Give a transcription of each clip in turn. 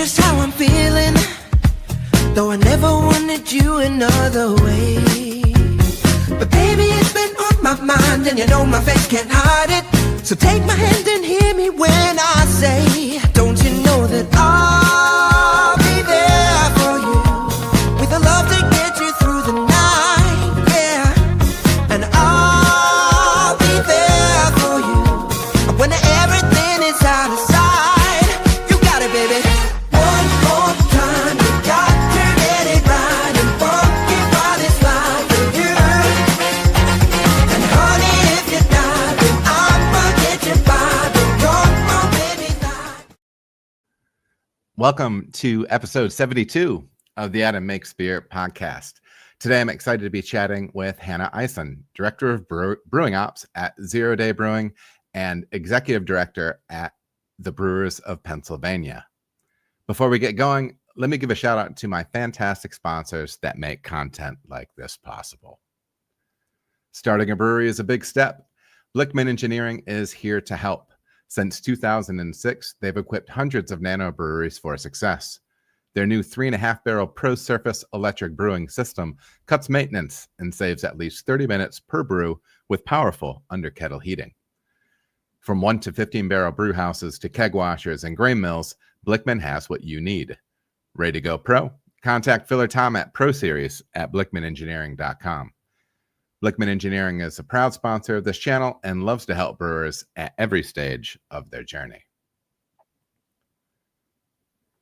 just how I'm feeling, though I never wanted you another way. But baby, it's been on my mind, and you know my face can't hide it. So take my hand and hear me when I say, don't you know that I'll be there for you, with a love to get you through the night, yeah. And I'll be there for you when everything is out of sight. You got it, baby. One more time, you got to get it right and forget what it's like for you. And honey, if you're not, then I'ma get you by. But come on, baby, lie. Welcome to episode 72 of the Adam Makes Beer podcast. Today, I'm excited to be chatting with Hannah Ison, Director of Brewing Ops at 0 Day Brewing and Executive Director at the Brewers of Pennsylvania. Before we get going, let me give a shout out to my fantastic sponsors that make content like this possible. Starting a brewery is a big step. Blickman Engineering is here to help. Since 2006, they've equipped hundreds of nano breweries for success. Their new 3.5-barrel Pro Surface electric brewing system cuts maintenance and saves at least 30 minutes per brew with powerful under-kettle heating. From 1 to 15-barrel brew houses to keg washers and grain mills, Blickman has what you need. Ready to go pro? Contact Filler Tom at ProSeries at blickmanengineering.com. Blickman Engineering is a proud sponsor of this channel and loves to help brewers at every stage of their journey.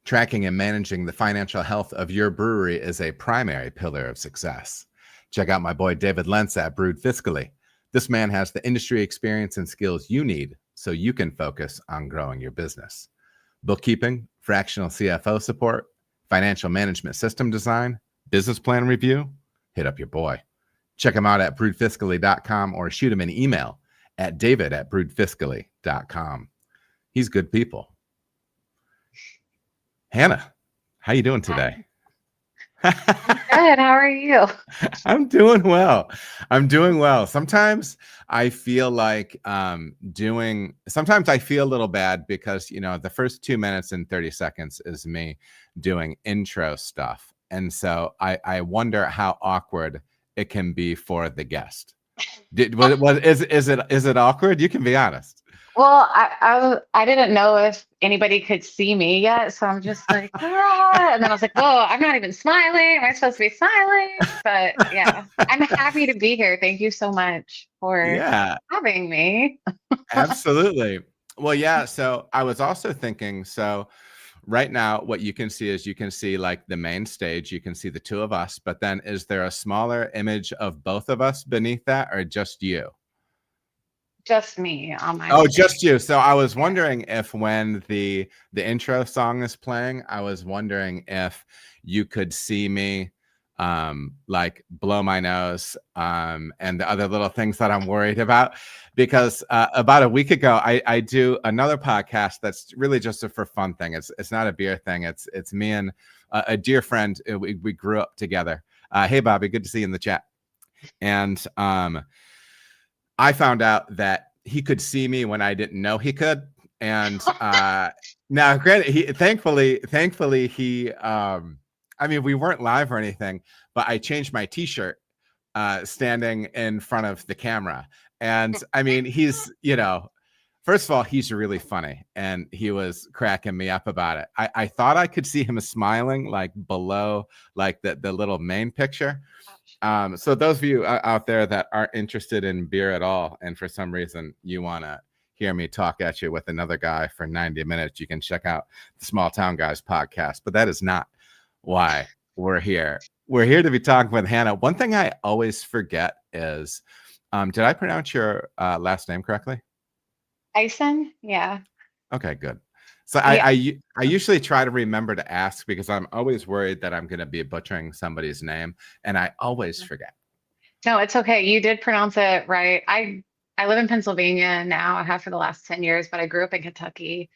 Tracking and managing the financial health of your brewery is a primary pillar of success. Check out my boy David Lentz at Brewed Fiscally. This man has the industry experience and skills you need so you can focus on growing your business. Bookkeeping, fractional CFO support, financial management system design, business plan review, hit up your boy. Check him out at brewedfiscally.com or shoot him an email at david@brewedfiscally.com. He's good people. Hannah, how you doing today? Good. How are you? I'm doing well. Sometimes I feel like sometimes I feel a little bad because, you know, the first 2 minutes and 30 seconds is me doing intro stuff. And so I wonder how awkward it can be for the guest. Is it awkward? You can be honest. Well, I didn't know if anybody could see me yet, so I'm just like, ah. And then I was like, whoa, I'm not even smiling. Am I supposed to be smiling? But yeah, I'm happy to be here. Thank you so much for having me. Absolutely. Well, yeah. So I was also thinking, so right now, what you can see is like the main stage. You can see the two of us, but then is there a smaller image of both of us beneath that or just you? Just me on my Oh, just you. So I was wondering if when the intro song is playing, I was wondering if you could see me like blow my nose and the other little things that I'm worried about. Because about a week ago, I do another podcast that's really just a for fun thing. It's not a beer thing. It's me and a dear friend. We grew up together. Hey, Bobby, good to see you in the chat. And I found out that he could see me when I didn't know he could. And now, granted, thankfully, he, I mean, we weren't live or anything, but I changed my T-shirt standing in front of the camera. And I mean, he's, you know, first of all, he's really funny, and he was cracking me up about it. I thought I could see him smiling like below, like the little main picture. So those of you out there that aren't interested in beer at all, and for some reason you want to hear me talk at you with another guy for 90 minutes, you can check out the Small Town Guys podcast. But that is not why we're here. We're here to be talking with Hannah. One thing I always forget is, did I pronounce your last name correctly? Ison? Yeah. Okay, good. So Yeah. I usually try to remember to ask because I'm always worried that I'm going to be butchering somebody's name, and I always forget. No, it's okay. You did pronounce it right. I live in Pennsylvania now. I have for the last 10 years, but I grew up in Kentucky.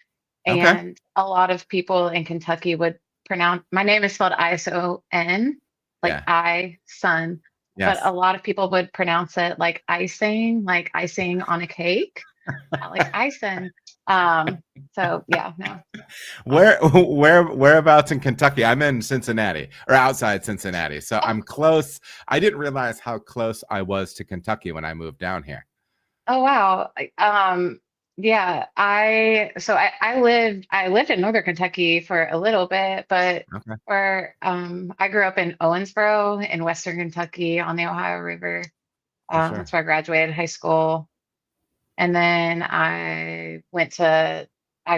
Okay. And a lot of people in Kentucky would pronounce, my name is spelled Ison, like Ison. Yes. But a lot of people would pronounce it like icing on a cake, not like Ison. So yeah, no. Whereabouts in Kentucky? I'm in Cincinnati or outside Cincinnati, so I'm close. I didn't realize how close I was to Kentucky when I moved down here. Oh wow. Yeah, I lived in Northern Kentucky for a little bit, but Okay, I grew up in Owensboro in Western Kentucky on the Ohio River. for sure. That's where I graduated high school. And then I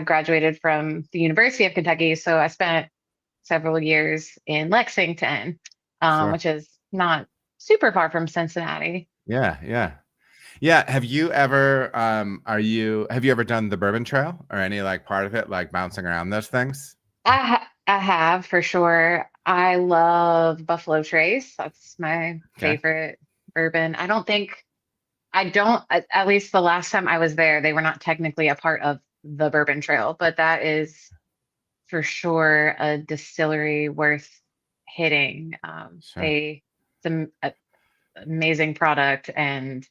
graduated from the University of Kentucky. So I spent several years in Lexington, Sure. which is not super far from Cincinnati. Yeah, yeah. Yeah, have you ever done the Bourbon Trail or any like part of it, like bouncing around those things? I have for sure. I love Buffalo Trace. That's my Okay, favorite bourbon. I don't, at least the last time I was there, they were not technically a part of the Bourbon Trail, but that is for sure a distillery worth hitting. sure. It's an amazing product, and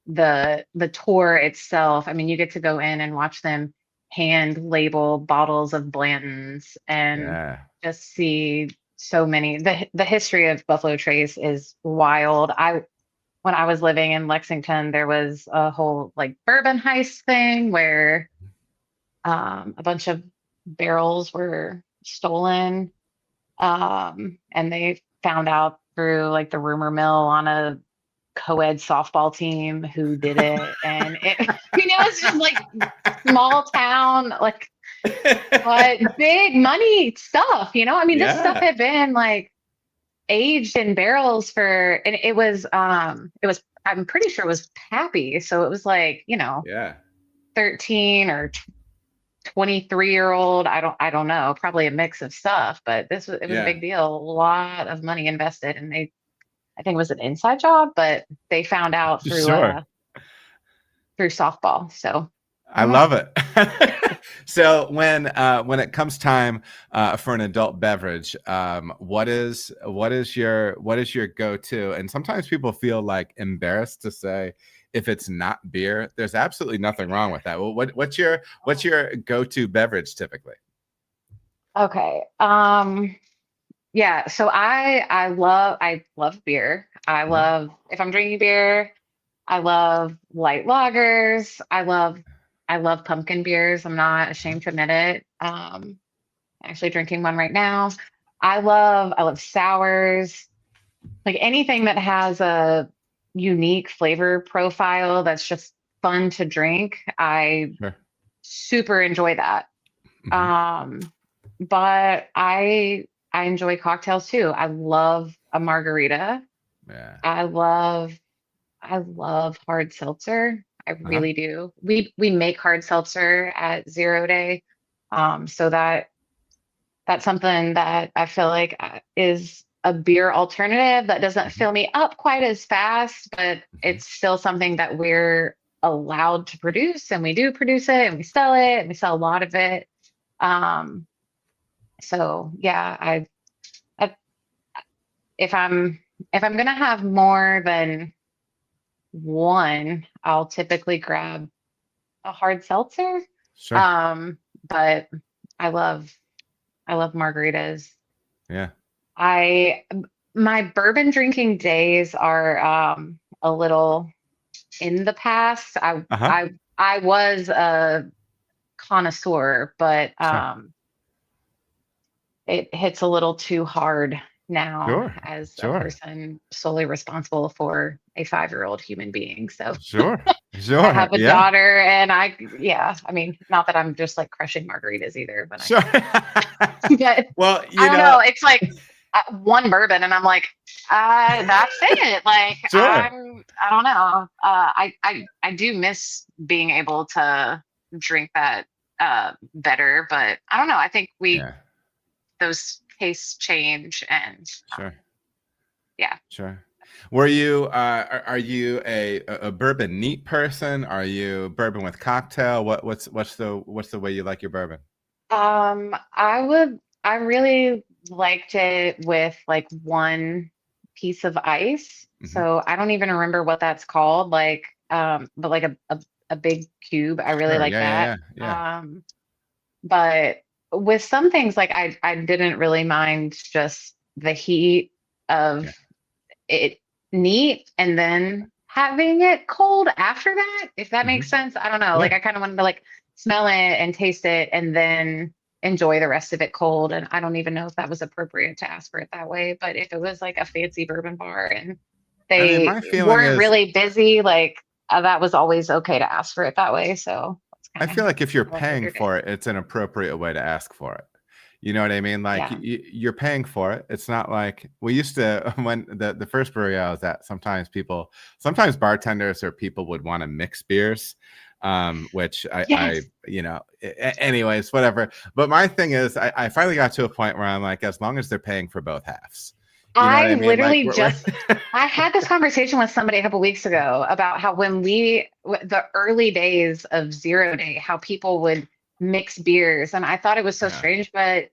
the tour itself. I mean, you get to go in and watch them hand label bottles of Blanton's and Yeah. just see so many. The history of Buffalo Trace is wild. I When I was living in Lexington, there was a whole like bourbon heist thing where a bunch of barrels were stolen, and they found out through like the rumor mill on a co-ed softball team who did it. And it was just like small town, like, but big money stuff, I mean, this stuff Yeah, had been like aged in barrels and I'm pretty sure it was Pappy. So it was like, yeah. 13 or 23-year-old. I don't know, probably a mix of stuff, but it was a Yeah, big deal. A lot of money invested, and I think it was an inside job, but they found out sure. through softball. So I I don't know. love it. So when it comes time for an adult beverage, what is your go-to? And sometimes people feel like embarrassed to say if it's not beer. There's absolutely nothing wrong with that. Well, what's your go-to beverage typically? Okay. Yeah, so I love beer. Mhm. If I'm drinking beer, I love light lagers. I love pumpkin beers. I'm not ashamed to admit it. Actually drinking one right now. I love sours. Like anything that has a unique flavor profile that's just fun to drink. I Sure. super enjoy that. Mhm. Um, but I enjoy cocktails too. I love a margarita. Yeah. I love I love hard seltzer. I Uh-huh. really do. We make hard seltzer at Zero Day. So that's something that I feel like is a beer alternative that doesn't Mhm. fill me up quite as fast, but Mhm. it's still something that we're allowed to produce, and we do produce it, and we sell it, and we sell a lot of it. Um, so yeah, I if I'm gonna have more than one, I'll typically grab a hard seltzer. Sure. Um, but I love I love margaritas. Yeah. I My bourbon drinking days are a little in the past. Uh-huh. I was a connoisseur, but Sure. it hits a little too hard now Sure. as a Sure. person solely responsible for a 5-year-old human being. So Sure. I Sure. have a Yeah. daughter, and yeah, I mean, not that I'm just like crushing margaritas either, but Sure. but Well, I don't know. It's like one bourbon, and I'm like, that's it. Like sure. I don't know. I do miss being able to drink that better, but I don't know. I think Yeah. those tastes change, and Sure. yeah. Sure. Are you a bourbon neat person? Are you bourbon with cocktail? What's the way you like your bourbon? I really liked it with like one piece of ice. Hmm. So I don't even remember what that's called. Like, but like a big cube. I really Sure. like Yeah, yeah, that. yeah, yeah. But with some things, like I didn't really mind just the heat of Yeah. it neat and then having it cold after that, if that Hmm. makes sense. I don't know. Yeah. Like I kind of wanted to like smell it and taste it and then enjoy the rest of it cold. And I don't even know if that was appropriate to ask for it that way. But if it was like a fancy bourbon bar and I mean, they my feeling weren't is, really busy, like that was always okay to ask for it that way. So that's I kind of feel like if you're how I paying figured it. for it, it's an appropriate way to ask for it. You know what I mean? Like Yeah. you're paying for it. It's not like we used to when the first brewery I was at. Sometimes bartenders or people would want to mix beers, which I Yes. anyways, whatever. But my thing is, I finally got to a point where I'm like, as long as they're paying for both halves, you know what I I mean? Like literally we're just I had this conversation with somebody a couple weeks ago about how when the early days of zero day, how people would mix beers, and I thought it was so yeah. strange, but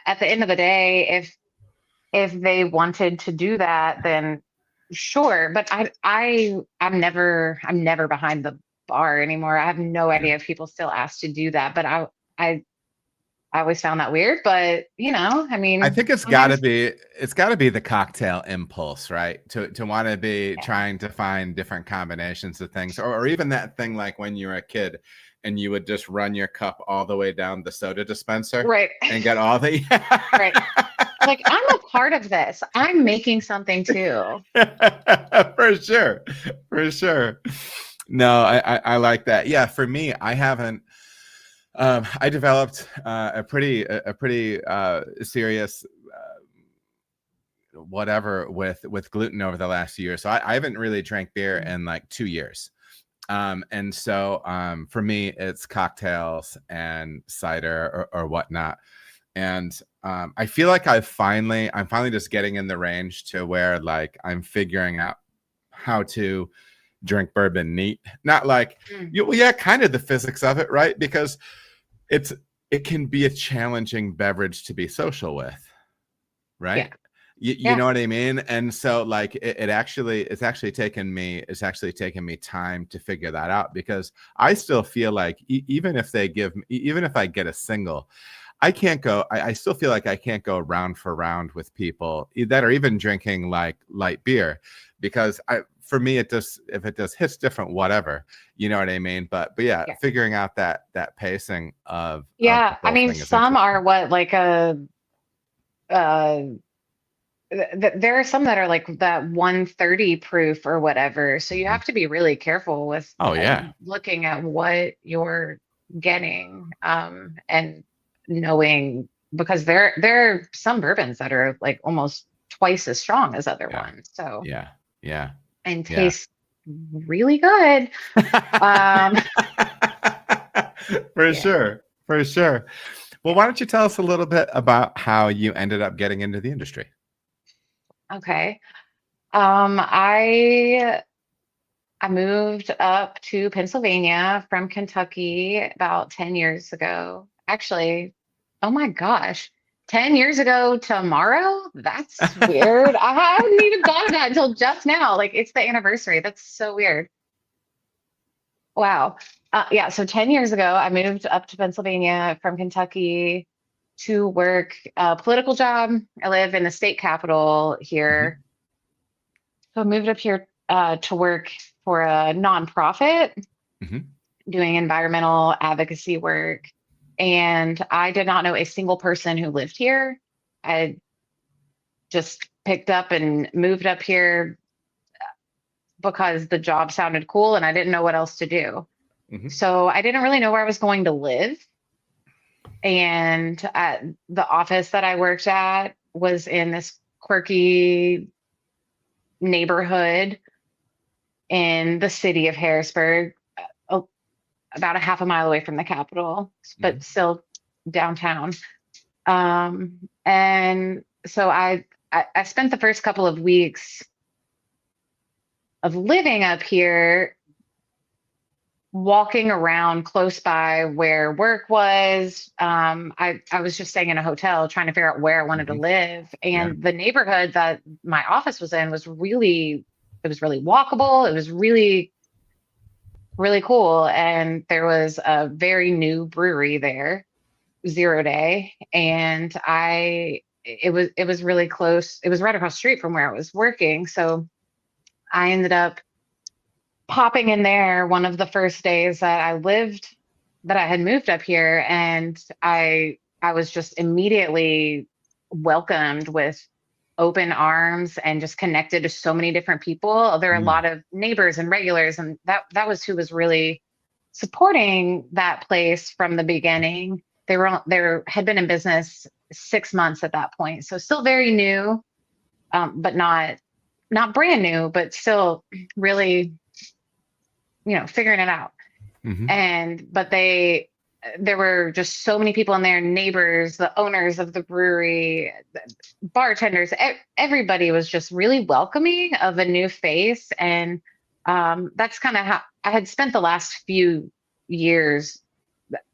at the end of the day, if they wanted to do that, then sure. But I'm never behind the bar anymore. I have no Yeah. idea if people still ask to do that, but I I always found that weird. But I I mean, think sometimes it's gotta be the cocktail impulse, right? To want to be yeah, trying to find different combinations of things, or even that thing like when you were a kid and you would just run your cup all the way down the soda dispenser right. and get all the Right. Like I'm a part of this. I'm making something too. for sure, for sure. No, I like that. Yeah, for me, I haven't. I developed a pretty serious whatever with gluten over the last year. So I haven't really drank beer in like 2 years. And so for me, it's cocktails and cider or whatnot. And I feel like I'm finally just getting in the range to where like I'm figuring out how to drink bourbon neat. Not like Mm. well, yeah, kind of the physics of it, right? Because it's it can be a challenging beverage to be social with, Yeah. right? You Yeah. know what I mean? And so like it's actually taken me time to figure that out, because I still feel like even if even if I get a single, I still feel like I can't go round for round with people that are even drinking like light beer, because for me if it just hits different, whatever, you know what I mean? But yeah, Yeah. figuring out that pacing of the Yeah. I whole mean, thing is some interesting. are what like uh there are some that are like that 130 proof or whatever. So you Mhm. have to be really careful with Oh yeah. looking at what you're getting and knowing, because there are some bourbons that are like almost twice as strong as other Yeah. ones. So Yeah. Yeah. and Yeah. taste really good. Um For yeah. sure. For sure. Well, why don't you tell us a little bit about how you ended up getting into the industry? Okay. I moved up to Pennsylvania from Kentucky about 10 years ago. Actually, oh my gosh, 10 years ago tomorrow? That's weird. I hadn't even thought of that until just now. Like it's the anniversary. That's so weird. Wow. Yeah, so 10 years ago, I moved up to Pennsylvania from Kentucky to work a political job. I live in the state capital Mhm. here. So I moved up here to work for a nonprofit Mhm. doing environmental advocacy work. And I did not know a single person who lived here. I just picked up and moved up here because the job sounded cool and I didn't know what else to do. Mhm. So I didn't really know where I was going to live. And the office that I worked at was in this quirky neighborhood in the city of Harrisburg, uh, about a half a mile away from the Capitol, but Mhm. still downtown. And so I spent the first couple of weeks of living up here walking around close by where work was. I was just staying in a hotel trying to figure out where I wanted to Mhm. live. Yeah. And the neighborhood that my office was in it was really walkable. It was really, really cool. And there was a very new brewery there. 0 day, and it was really close. It was right across the street from where I was working. So I ended up popping in there one of the first days that I had moved up here, and I was just immediately welcomed with open arms and just connected to so many different people. There are a lot of neighbors and regulars, and that was who was really supporting that place from the beginning. They had been in business 6 months at that point, so still very new, but not brand new, but still really, figuring it out. But there were just so many people in there, neighbors, the owners of the brewery, bartenders, everybody was just really welcoming of a new face. And that's kind of how I had spent the last few years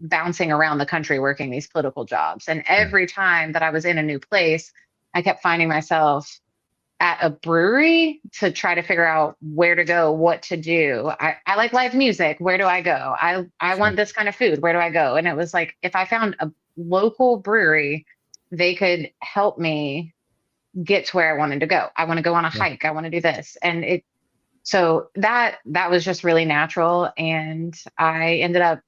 bouncing around the country working these political jobs. And every time that I was in a new place, I kept finding myself at a brewery to try to figure out where to go, what to do. I like live music. Where do I go? I want this kind of food. Where do I go? And it was like, if I found a local brewery, they could help me get to where I wanted to go. I want to go on a hike. I want to do this. And so that was just really natural. And I ended up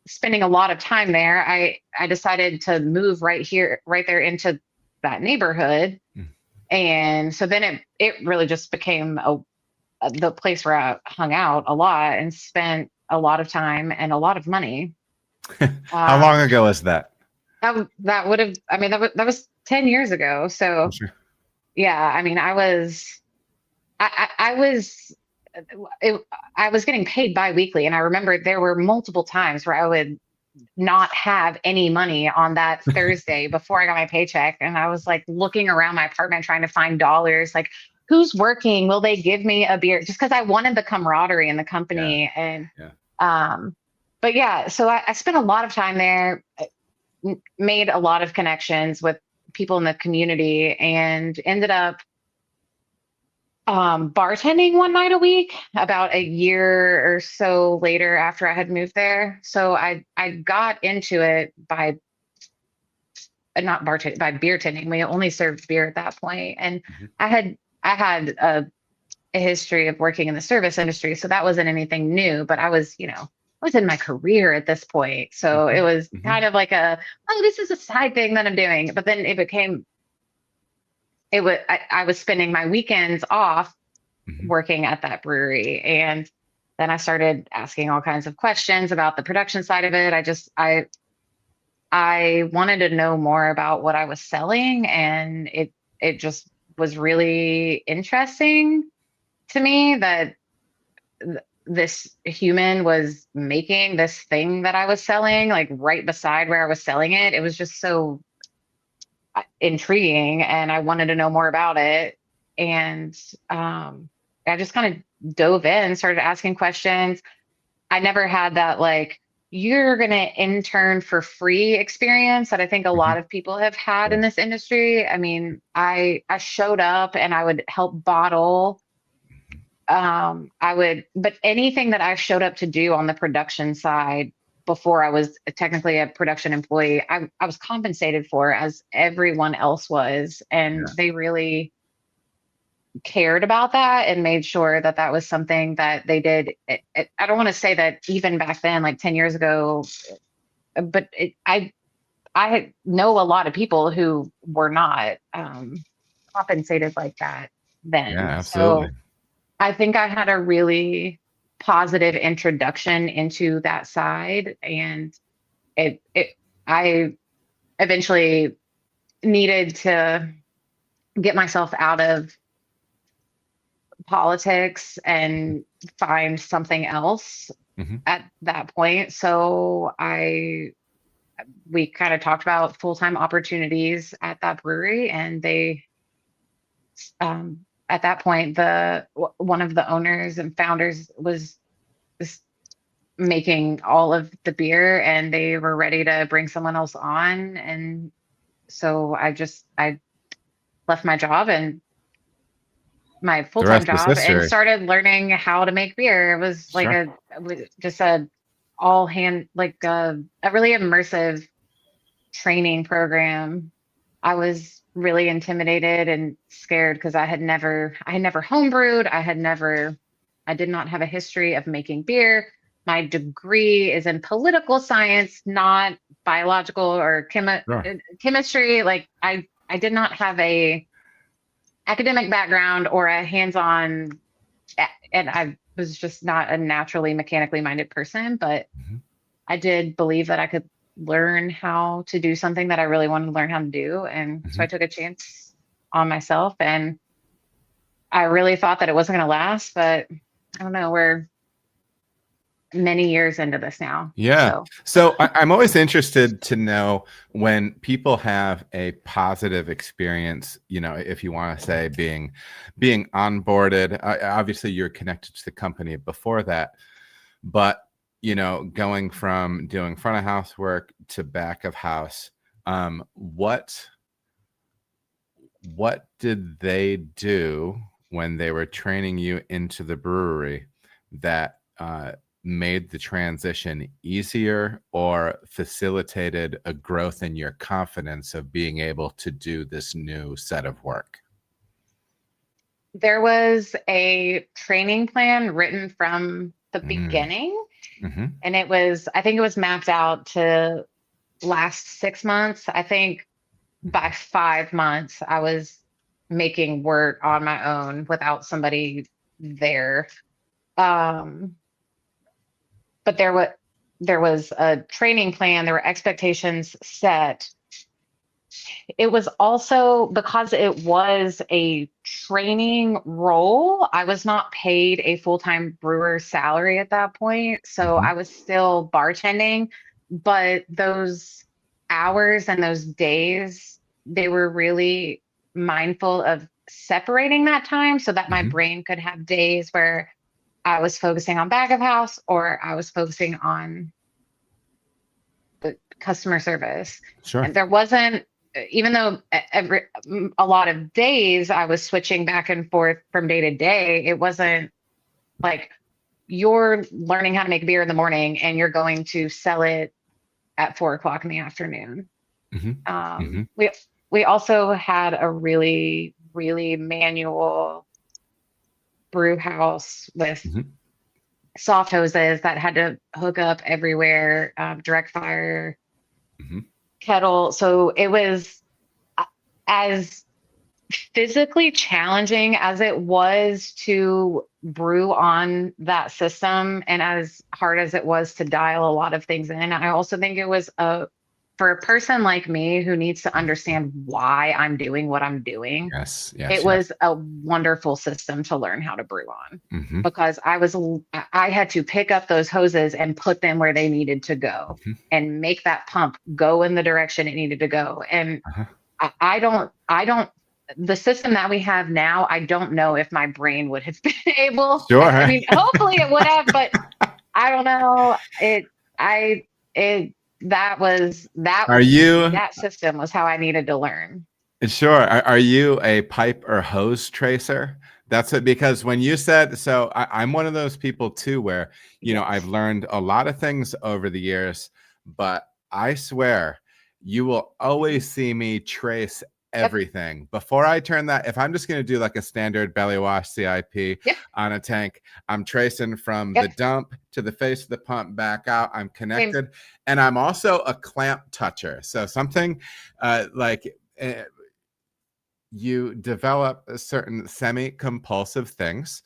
spending a lot of time there. I decided to move right there into that neighborhood. And so then it really just became the place where I hung out a lot and spent a lot of time and a lot of money. How long ago was that? That would have, I mean, that was 10 years ago. So yeah, I mean, I was getting paid bi-weekly. And I remember there were multiple times where I would not have any money on that Thursday before I got my paycheck. And I was like looking around my apartment trying to find dollars, like who's working? Will they give me a beer? Just because I wanted the camaraderie in the company. But yeah, so I spent a lot of time there, made a lot of connections with people in the community, and ended up bartending one night a week about a year or so later after I had moved there. So I got into it by beer tending. We only served beer at that point. And I had a history of working in the service industry, so that wasn't anything new, but I was in my career at this point. So it was kind of like this is a side thing that I'm doing. But then I was spending my weekends off working at that brewery. And then I started asking all kinds of questions about the production side of it. I wanted to know more about what I was selling, and it just was really interesting to me that this human was making this thing that I was selling, like right beside where I was selling it. It was just so intriguing, and I wanted to know more about it. And I just kind of dove in, started asking questions. I never had that like, you're going to intern for free experience that I think a lot of people have had in this industry. I mean, I showed up and I would help bottle. But anything that I showed up to do on the production side before I was technically a production employee, I was compensated for as everyone else was. And they really cared about that and made sure that that was something that they did. I don't want to say that even back then, like 10 years ago, but I know a lot of people who were not compensated like that then. Yeah, absolutely. So I think I had a really positive introduction into that side, and I eventually needed to get myself out of politics and find something else at that point. So we kind of talked about full-time opportunities at that brewery, and they at that point, one of the owners and founders was making all of the beer, and they were ready to bring someone else on. And so I left my job and my full-time job and started learning how to make beer. It was like just a all hand, like a really immersive training program, I was really intimidated and scared because I had never homebrewed. I did not have a history of making beer. My degree is in political science, not biological or Sure. chemistry. Like I did not have a academic background or a hands-on, and I was just not a naturally mechanically minded person, but Mhm. I did believe that I could learn how to do something that I really wanted to learn how to do. And so I Mhm. took a chance on myself, and I really thought that it wasn't going to last, but I don't know, we're many years into this now. Yeah. So So I'm always interested to know when people have a positive experience, you know, if you want to say being onboarded. Obviously, you're connected to the company before that, but you know, going from doing front of house work to back of house, what did they do when they were training you into the brewery that made the transition easier or facilitated a growth in your confidence of being able to do this new set of work? there was a training plan written from the Mm, beginning, hmm. and I think it was mapped out to last 6 months. I think by 5 months, I was making work on my own without somebody there. Um, but there was a training plan, there were expectations set. It was also because it was a training role, I was not paid a full-time brewer salary at that point. So Hmm. I was still bartending, but those hours and those days, they were really mindful of separating that time so that my Hmm. brain could have days where I was focusing on back of house or I was focusing on customer service. Sure. And there wasn't, even though a lot of days I was switching back and forth from day to day, it wasn't like you're learning how to make beer in the morning and you're going to sell it at 4 o'clock in the afternoon. Hmm. Hmm. We also had a really, really manual brew house with Hmm. soft hoses that had to hook up everywhere, direct fire Hmm. kettle. So it was as physically challenging as it was to brew on that system and as hard as it was to dial a lot of things in. I also think it was for a person like me who needs to understand why I'm doing what I'm doing. Yes. It Yes. Yes. was a wonderful system to learn how to brew on Hmm. because I had to pick up those hoses and put them where they needed to go Hmm. and make that pump go in the direction it needed to go. And Uh-huh. I don't, the system that we have now, I don't know if my brain would have been able, I Sure. mean, hopefully it would have, but I don't know. I, it, that was, Are you that system was how I needed to learn. sure? Are you a pipe or hose tracer? That's it. Because when you said so, I'm one of those people too, where you know I've Yes. learned a lot of things over the years, but I swear you will always see me trace Yep. everything before I turn that. If I'm just going to do like a standard belly wash CIP Yep. on a tank, I'm tracing from the Yep. dump to the face of the pump back out. I'm Same. connected, and I'm also a clamp toucher. So something like. You develop a certain semi-compulsive things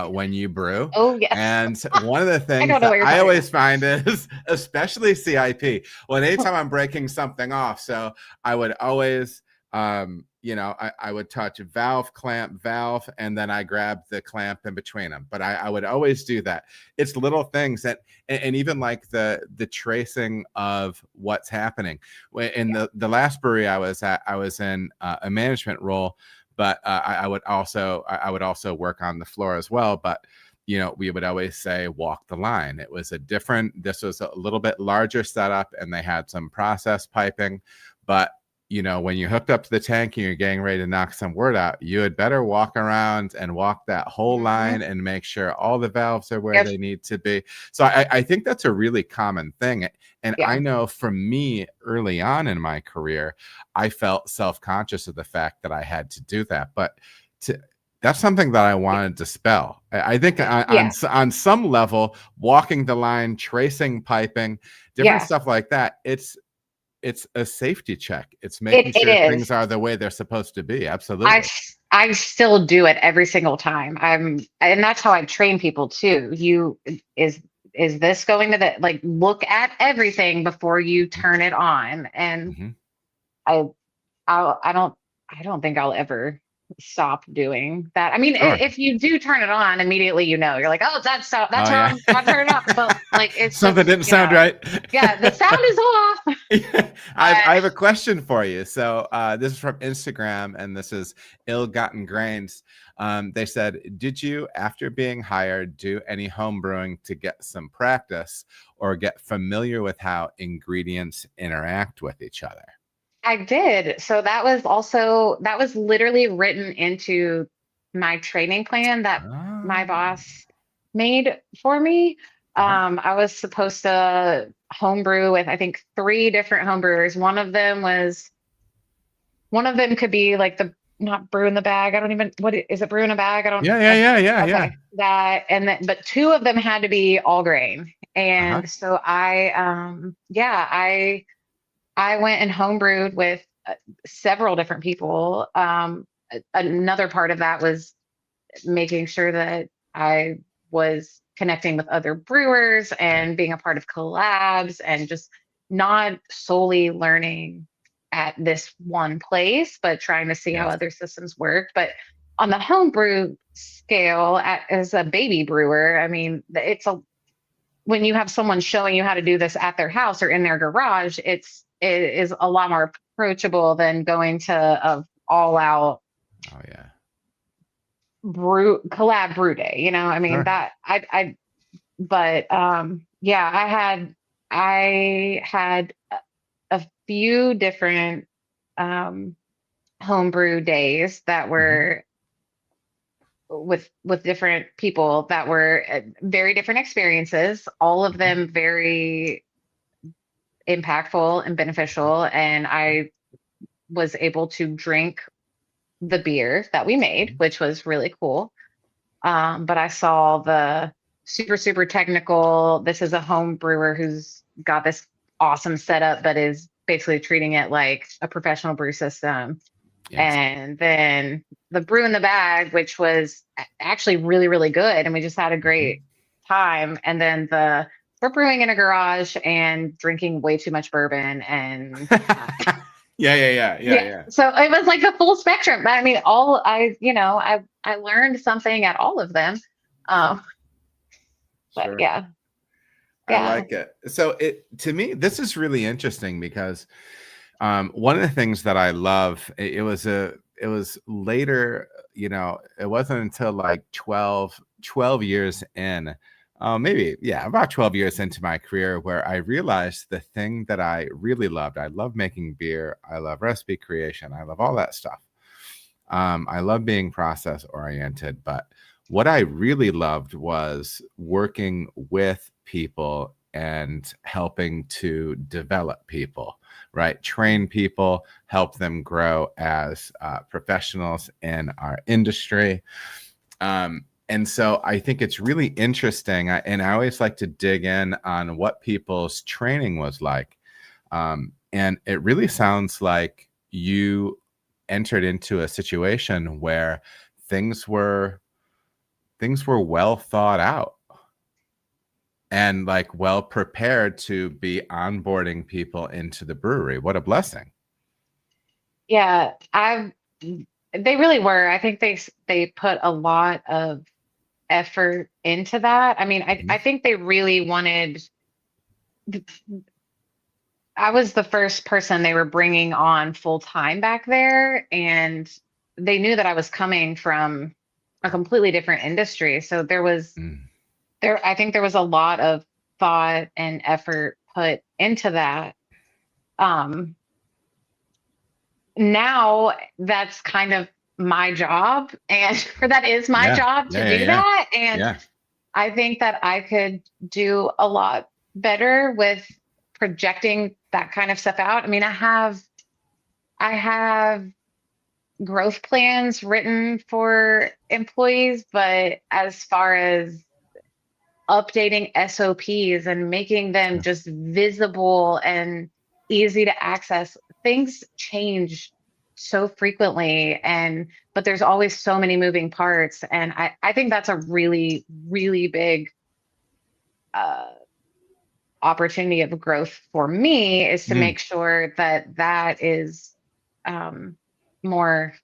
when you brew. Oh, yes. And one of the I things don't know that what you're I talking always find is, especially CIP, well, anytime I'm breaking something off, so I would always, you know, I would touch valve, clamp, valve, and then I grab the clamp in between them. But I would always do that. It's little things that, and even like the tracing of what's happening. In Yeah. the last brewery I was at, I was in a management role, but I would also work on the floor as well. But you know, we would always say walk the line. It was this was a little bit larger setup, and they had some process piping, but you know, when you hooked up to the tank and you're getting ready to knock some wort out, you had better walk around and walk that whole line and make sure all the valves are where they need to be. So I think that's a really common thing. And I know for me early on in my career, I felt self-conscious of the fact that I had to do that. But that's something that I want to dispel. I think on some level, walking the line, tracing piping, different stuff like that, it's a safety check. It's making sure things are the way they're supposed to be. Absolutely. I still do it every single time. And that's how I train people too. Is this going to like look at everything before you turn it on? And I don't think I'll ever stop doing that. I mean, if you do turn it on immediately, you know, you're like, oh, that's wrong. I'll turn it off. But like, it's something didn't sound right. Yeah, the sound is off. I have a question for you. So this is from Instagram, and this is Ill-Gotten Grains. They said, did you, after being hired, do any home brewing to get some practice or get familiar with how ingredients interact with each other? I did. So that was literally written into my training plan that my boss made for me. I was supposed to homebrew with, I think, 3 different homebrewers. One of them could be like not brew in the bag. I don't even, what is it, brew in a bag? I don't. Yeah. That, and then, but 2 of them had to be all grain. And so I went and homebrewed with several different people. Another part of that was making sure that I was connecting with other brewers and being a part of collabs and just not solely learning at this one place, but trying to see how other systems work. But on the homebrew scale, as a baby brewer, I mean, when you have someone showing you how to do this at their house or in their garage, it is a lot more approachable than going to a all out collab brew day. You know, I mean, that I had a few different homebrew days that were with different people that were very different experiences, all of them very impactful and beneficial. And I was able to drink the beer that we made, which was really cool. But I saw the super technical, this is a home brewer who's got this awesome setup, but is basically treating it like a professional brew system. And then the brew in the bag, which was actually really, really good. And we just had a great time. And then we're brewing in a garage and drinking way too much bourbon and yeah. So it was like a full spectrum. I mean, I learned something at all of them. But I like it. So to me, this is really interesting because one of the things that I love, it was later, you know, it wasn't until like 12 years in, about 12 years into my career, where I realized the thing that I really loved. I love making beer. I love recipe creation. I love all that stuff. I love being process oriented, but what I really loved was working with people and helping to develop people, right? Train people, help them grow as professionals in our industry. And so I think it's really interesting. And I always like to dig in on what people's training was like. And it really sounds like you entered into a situation where things were well thought out and like well prepared to be onboarding people into the brewery. What a blessing. Yeah, they really were. I think they put a lot of effort into that. I mean, I think they really wanted. I was the first person they were bringing on full time back there, and they knew that I was coming from a completely different industry. So I think there was a lot of thought and effort put into that. now that's kind of my job, and or that is my Yeah. job to Yeah. do Yeah. that. And Yeah. I think that I could do a lot better with projecting that kind of stuff out. I mean, I have growth plans written for employees, but as far as updating SOPs and making them Sure. just visible and easy to access, things change so frequently, and but there's always so many moving parts, and I think that's a really, really big uh opportunity of growth for me, is to Mm. make sure that that is um more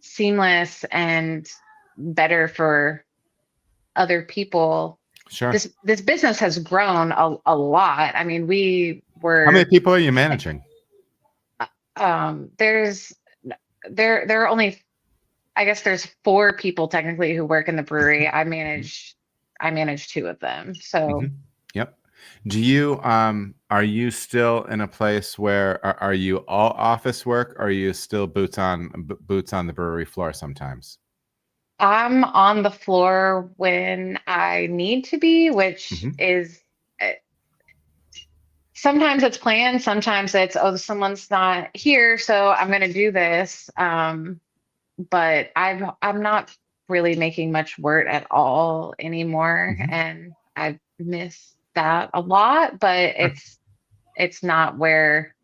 seamless and better for other people. Sure. This business has grown a lot. I mean, we How many were people are you managing? there's there are only, I guess there's 4 people technically who work in the brewery. I manage 2 of them. So Yep. Do you are you still in a place where are you all office work, or are you still boots on the brewery floor sometimes? I'm on the floor when I need to be, which Mhm. is sometimes it's planned, sometimes it's, oh, someone's not here, so I'm going to do this. But I'm not really making much word at all anymore, Mhm. and I miss that a lot. But Sure. it's not where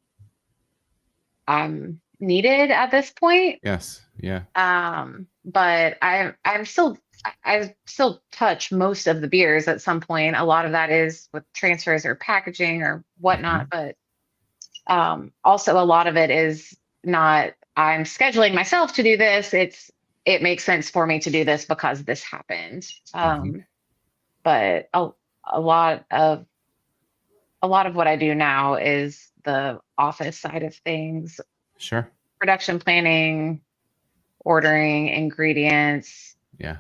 I'm needed at this point. Yes. Yeah. But I still touch most of the beers at some point. A lot of that is with transfers or packaging or whatnot, Mhm. but also a lot of it is not, I'm scheduling myself to do this. It makes sense for me to do this because this happened. Mhm. But a lot of what I do now is the office side of things, Sure. production planning, ordering ingredients, Yeah.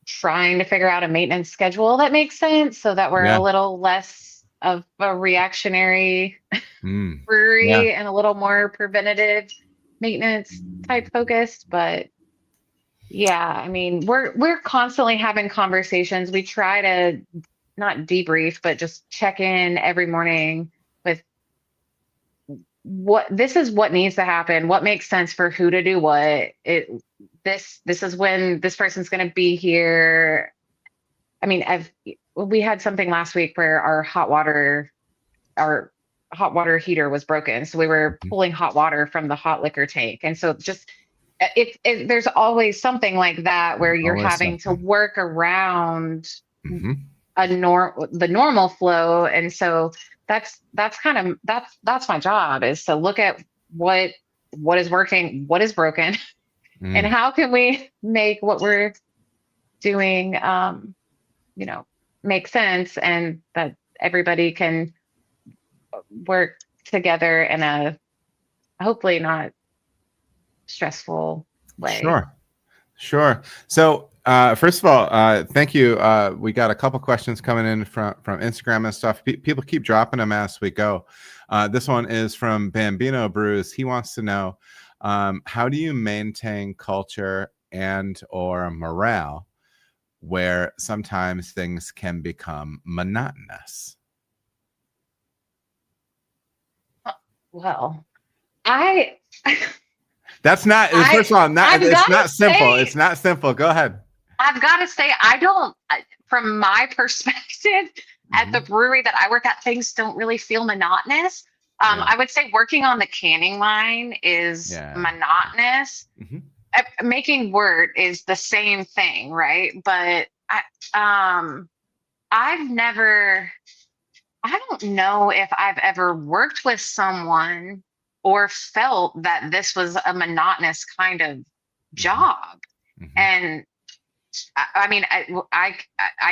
trying to figure out a maintenance schedule that makes sense so that we're Yeah. a little less of a reactionary Mm. Yeah. brewery and a little more preventative maintenance type focused. But yeah, I mean, we're constantly having conversations. We try to not debrief, but just check in every morning with what this is, what needs to happen, what makes sense for who to do what. This is when this person's going to be here. I mean, we had something last week where our hot water heater was broken, so we were Mhm. pulling hot water from the hot liquor tank, and so just there's always something like that where you're Always having to something. work around Mhm. the normal flow. And so that's kind of that's my job, is to look at what is working, what is broken, and Mm. how can we make what we're doing make sense, and that everybody can work together in a hopefully not stressful way. Sure. Sure. So, first of all, thank you. We got a couple questions coming in from Instagram and stuff. People keep dropping them as we go. This one is from Bambino Brews. He wants to know, how do you maintain culture and or morale where sometimes things can become monotonous? Well, I That's not, I first of all, I've it's got to not simple. say It's not simple. Go ahead. I don't, from my perspective, at the Mhm. brewery that I work at, things don't really feel monotonous. Yeah. I would say working on the canning line is Yeah. monotonous. Mhm. Making wort is the same thing, right? But I've never, I don't know if I've ever worked with someone or felt that this was a monotonous kind of Mhm. job. Mhm. And I mean, I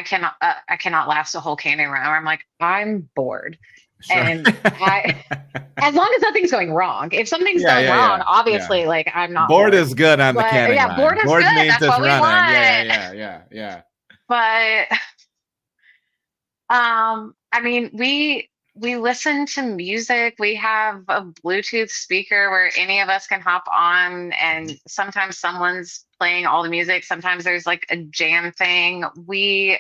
cannot last a whole canning round. I'm like, I'm bored. Sure. And as long as nothing's going wrong. If something's Yeah, going yeah, wrong, yeah, yeah. obviously, like, I'm not Board bored. is good on the But canning yeah, board line. is Board good. means That's it's what we running. want. Yeah. But I mean, we listen to music. We have a Bluetooth speaker where any of us can hop on, and sometimes someone's playing all the music. Sometimes there's like a jam thing. We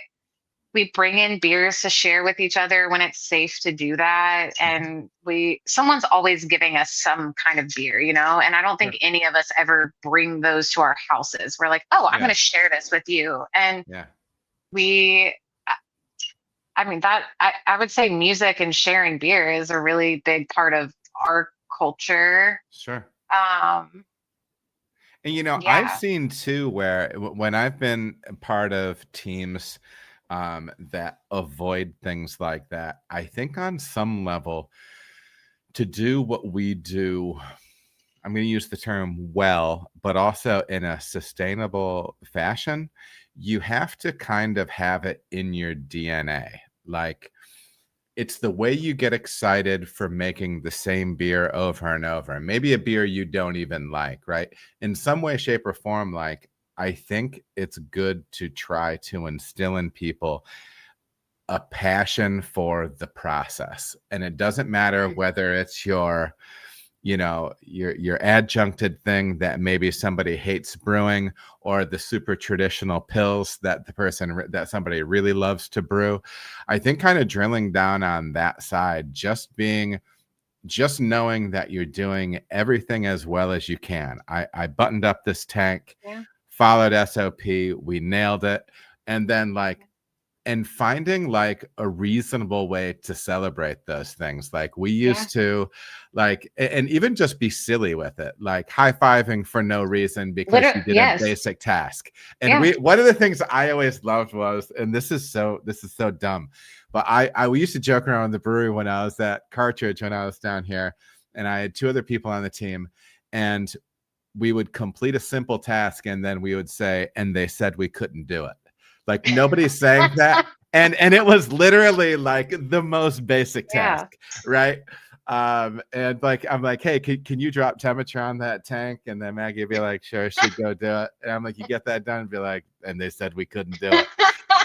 bring in beers to share with each other when it's safe to do that. And someone's always giving us some kind of beer, you know, and I don't Yeah. think any of us ever bring those to our houses. We're like, oh, I'm Yeah. going to share this with you. And Yeah. we, I mean, I would say music and sharing beer is a really big part of our culture. Sure. And I've Yeah. seen too where when I've been a part of teams that avoid things like that, I think on some level to do what we do, I'm going to use the term well, but also in a sustainable fashion, you have to kind of have it in your DNA. Like, it's the way you get excited for making the same beer over and over. And maybe a beer you don't even like, right? In some way, shape, or form, like, I think it's good to try to instill in people a passion for the process. And it doesn't matter whether it's your adjuncted thing that maybe somebody hates brewing, or the super traditional pills that somebody really loves to brew. I think kind of drilling down on that side, just knowing that you're doing everything as well as you can. I buttoned up this tank, Yeah. followed SOP, we nailed it. And then and finding like a reasonable way to celebrate those things. Like we used to and even just be silly with it, like high-fiving for no reason because you did a Yes. basic task. And Yeah. one of the things I always loved was, and this is so dumb, but we used to joke around in the brewery when I was at Cartridge, when I was down here, and I had 2 other people on the team, and we would complete a simple task and then we would say, and they said we couldn't do it. Like nobody's saying that. And it was literally like the most basic Yeah. task, right? And like I'm like, hey, can you drop temperature on that tank? And then Maggie would be like, sure, she'd go do it. And I'm like, you get that done? And be like, and they said we couldn't do it.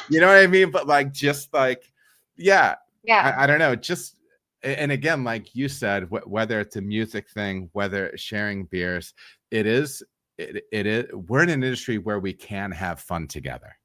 You know what I mean? But like, just like, yeah, Yeah. I don't know. Just, and again, like you said, whether it's a music thing, whether it's sharing beers, it is, we're in an industry where we can have fun together.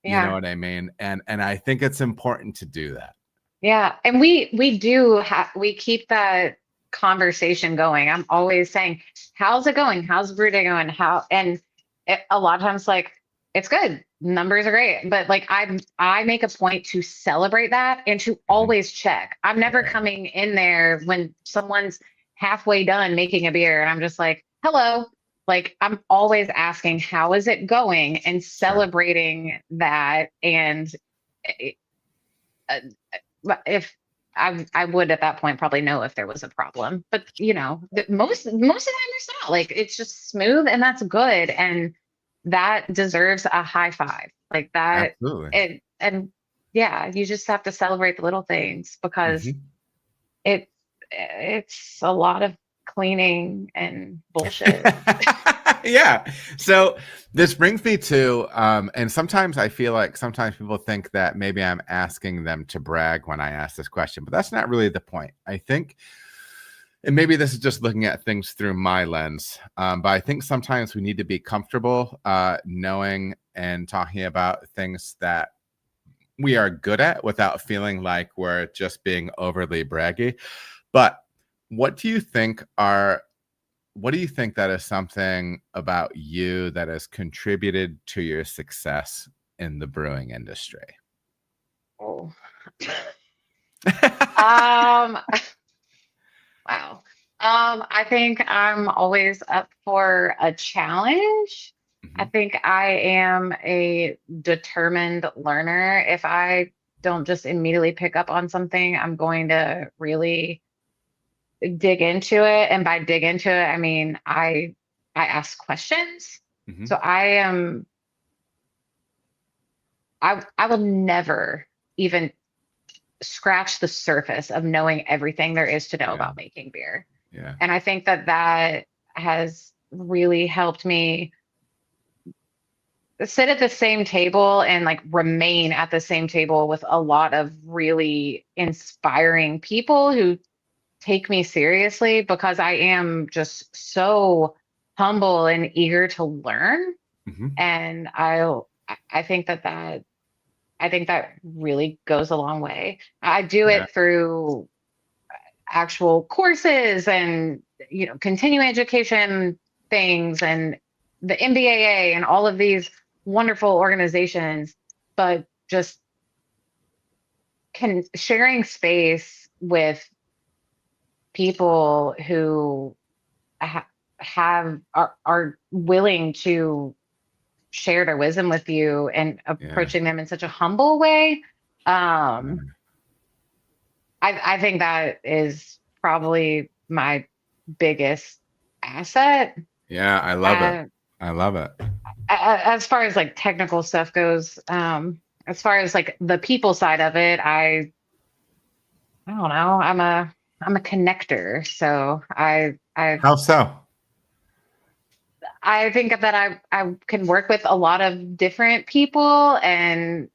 You know Yeah. what I mean? And I think it's important to do that. Yeah. And we keep that conversation going. I'm always saying, how's it going? How's the brew day going? A lot of times, like, it's good. Numbers are great. But like, I make a point to celebrate that and to always check. I'm never coming in there when someone's halfway done making a beer and I'm just like, hello. Like, I'm always asking, how is it going, and Sure. celebrating that. And if I would at that point probably know if there was a problem, but most of the time there's not. Like, it's just smooth and that's good, and that deserves a high five. Like that. Absolutely. And yeah, you just have to celebrate the little things, because Mhm. it's a lot of cleaning and bullshit. Yeah. So this brings me to, and sometimes I feel like sometimes people think that maybe I'm asking them to brag when I ask this question, but that's not really the point. I think, and maybe this is just looking at things through my lens, but I think sometimes we need to be comfortable knowing and talking about things that we are good at without feeling like we're just being overly braggy. But what do you think that is something about you that has contributed to your success in the brewing industry? Oh. Wow. I think I'm always up for a challenge. I Mhm. think I am a determined learner. If I don't just immediately pick up on something, I'm going to really dig into it. And by dig into it, I mean I ask questions. Mhm. So I will never even scratch the surface of knowing everything there is to know Yeah. about making beer. Yeah. And I think that has really helped me sit at the same table and like remain at the same table with a lot of really inspiring people who take me seriously because I am just so humble and eager to learn. Mhm. And I think I think that really goes a long way. I do Yeah. it through actual courses and continuing education things and the MBAA and all of these wonderful organizations, but just sharing space with people who are willing to share their wisdom with you and Yeah. approaching them in such a humble way. Um, Yeah. I think that is probably my biggest asset. Yeah, I love it. Uh, I love it. as far as like technical stuff goes, as far as like the people side of it, I don't know. I'm a connector, so How so? I think that I can work with a lot of different people and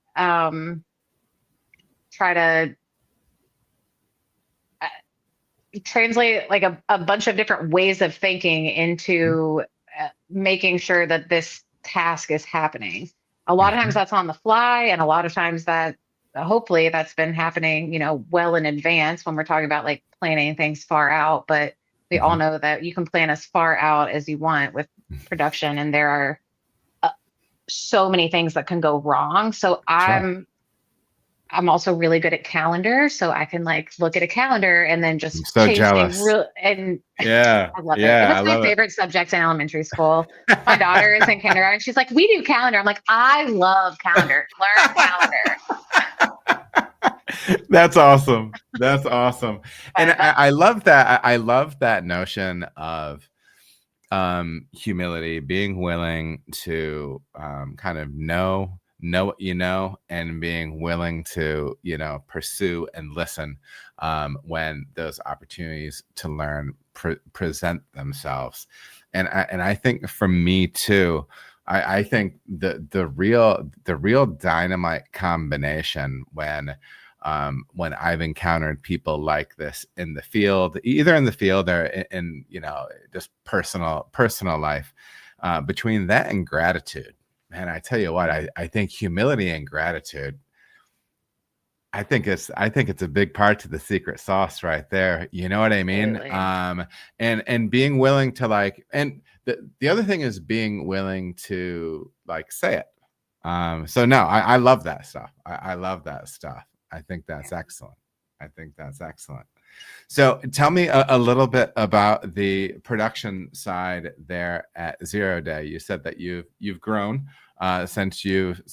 try to translate like a bunch of different ways of thinking into making sure that this task is happening. A lot of times Mhm. that's on the fly, and a lot of times that hopefully that's been happening, well in advance when we're talking about like planning things far out. But we all Mhm. know that you can plan as far out as you want with production, and there are uh, so many things that can go wrong. So Sure. I'm also really good at calendar, so I can like look at a calendar and then I'm just so change things jealous. real and Yeah. I love it. It Yeah, I was my love it. favorite subject in elementary school. My daughter is in kindergarten. She's like, "We do calendar." I'm like, "I love calendar. Learn calendar." That's awesome. That's awesome. And But I love that. I love that notion of humility, being willing to kind of know what you know, and being willing to pursue and listen when those opportunities to learn present themselves. And I think for me too, I think the real dynamite combination when I've encountered people like this in the field, either in the field or in just personal life, between that and gratitude. Man, I tell you what, I think humility and gratitude, I think it's a big part to the secret sauce right there. You know what I mean? absolutely. And being willing to and the other thing is being willing to say it. So no, I love that stuff. I love that stuff. I think that's excellent. I think that's excellent. So tell me a little bit about the production side there at Zero Day. You said that you've grown since you've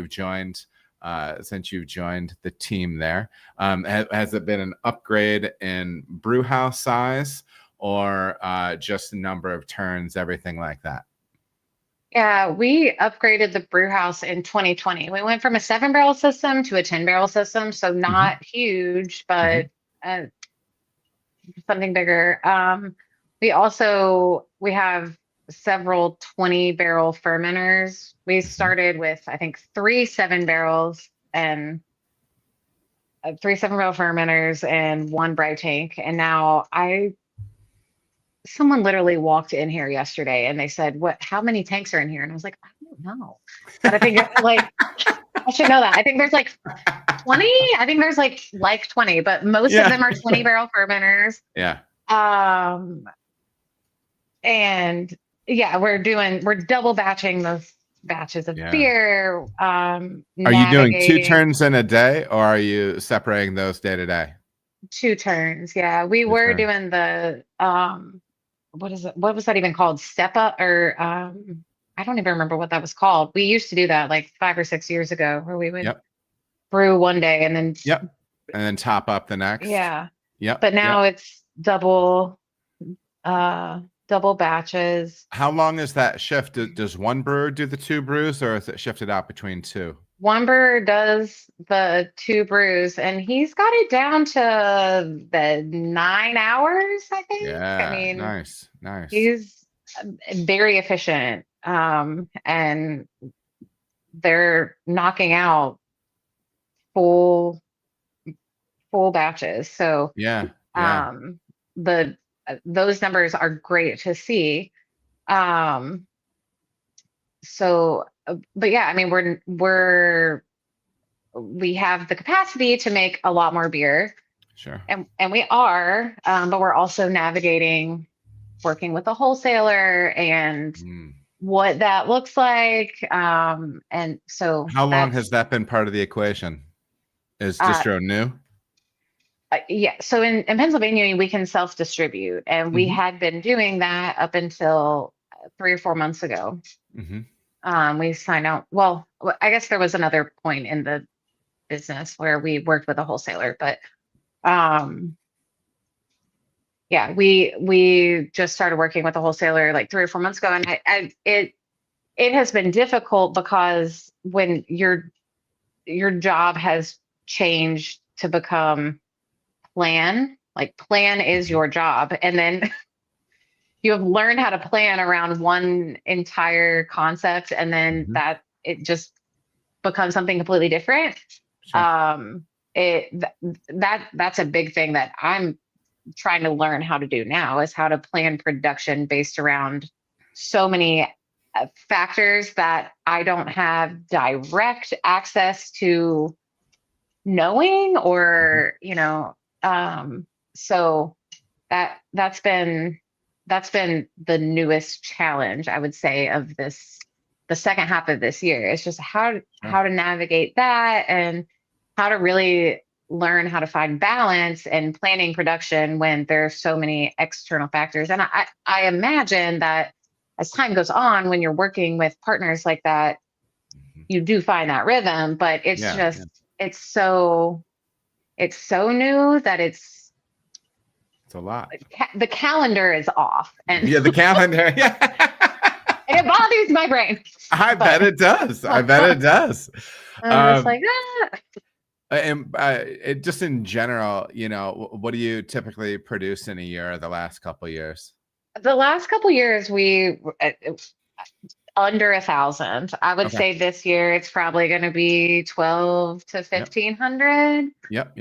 joined the team there. Has it been an upgrade in brew house size, or just the number of turns, everything like that? Yeah, we upgraded the brew house in 2020. We went from a 7 barrel system to a 10 barrel system, so Hmm. not huge, Hmm. but uh, something bigger. We have several 20 barrel fermenters. We Hmm. started with I think 3 7 barrels and 3 7 barrel fermenters and 1 bright tank. And now someone literally walked in here yesterday and they said, "What? How many tanks are in here?" And I was like, "I don't know," but I think like I should know that. I think there's like 20. I think there's like 20, but most of Yeah. them are 20 barrel fermenters. Yeah. Um, and yeah, we're double batching those batches of Yeah. beer, Are you doing two navigating turns in a day, or are you separating those day to day? 2 turns. Yeah, we Two were turns. doing the what is it? What was that even called? Step up or I don't even remember what that was called. We used to do that like 5 or 6 years ago where we would Yep. brew one day and then Yep. And then top up the next. yeah. Yep. But Yep. now it's uh double batches. How long is that shift? Does one brewer do the two brews, or is it shifted out between two? One brewer does the 2 brews, and he's got it down to the 9 hours, I think. I Yeah. mean, Nice. Nice. he's very efficient. And they're knocking out full batches. So Yeah. the those numbers are great to see. So but yeah, I mean, we have the capacity to make a lot more beer, Sure. and we are, but we're also navigating working with a wholesaler and what that looks like. And so How long has that been part of the equation? Is distro new? Yeah. So in Pennsylvania, we can self-distribute, and we had been doing that up until 3 or 4 months ago. We signed out. Well, I guess there was another point in the business where we worked with a wholesaler, but yeah, we just started working with a wholesaler like 3 or 4 months ago, and it has been difficult because when your job has changed to become plan is your job, and then you have learned how to plan around one entire concept, and then that it just becomes something completely different. Sure. That's a big thing that I'm trying to learn how to do now, is how to plan production based around so many factors that I don't have direct access to knowing, or so that's been the newest challenge, I would say, of the second half of this year. It's just how to navigate that, and how to really learn how to find balance and planning production when there's so many external factors. And I imagine that as time goes on, when you're working with partners like that, you do find that rhythm, but it's it's so new that it's a lot. The calendar is off, and the calendar. Yeah. and it bothers my brain. I bet it does. I bet it does. It's like, And just in general, what do you typically produce in a year, the last couple of years? The last couple of years, we under 1,000. I would say this year it's probably going to be 12 to 1,500. Yep.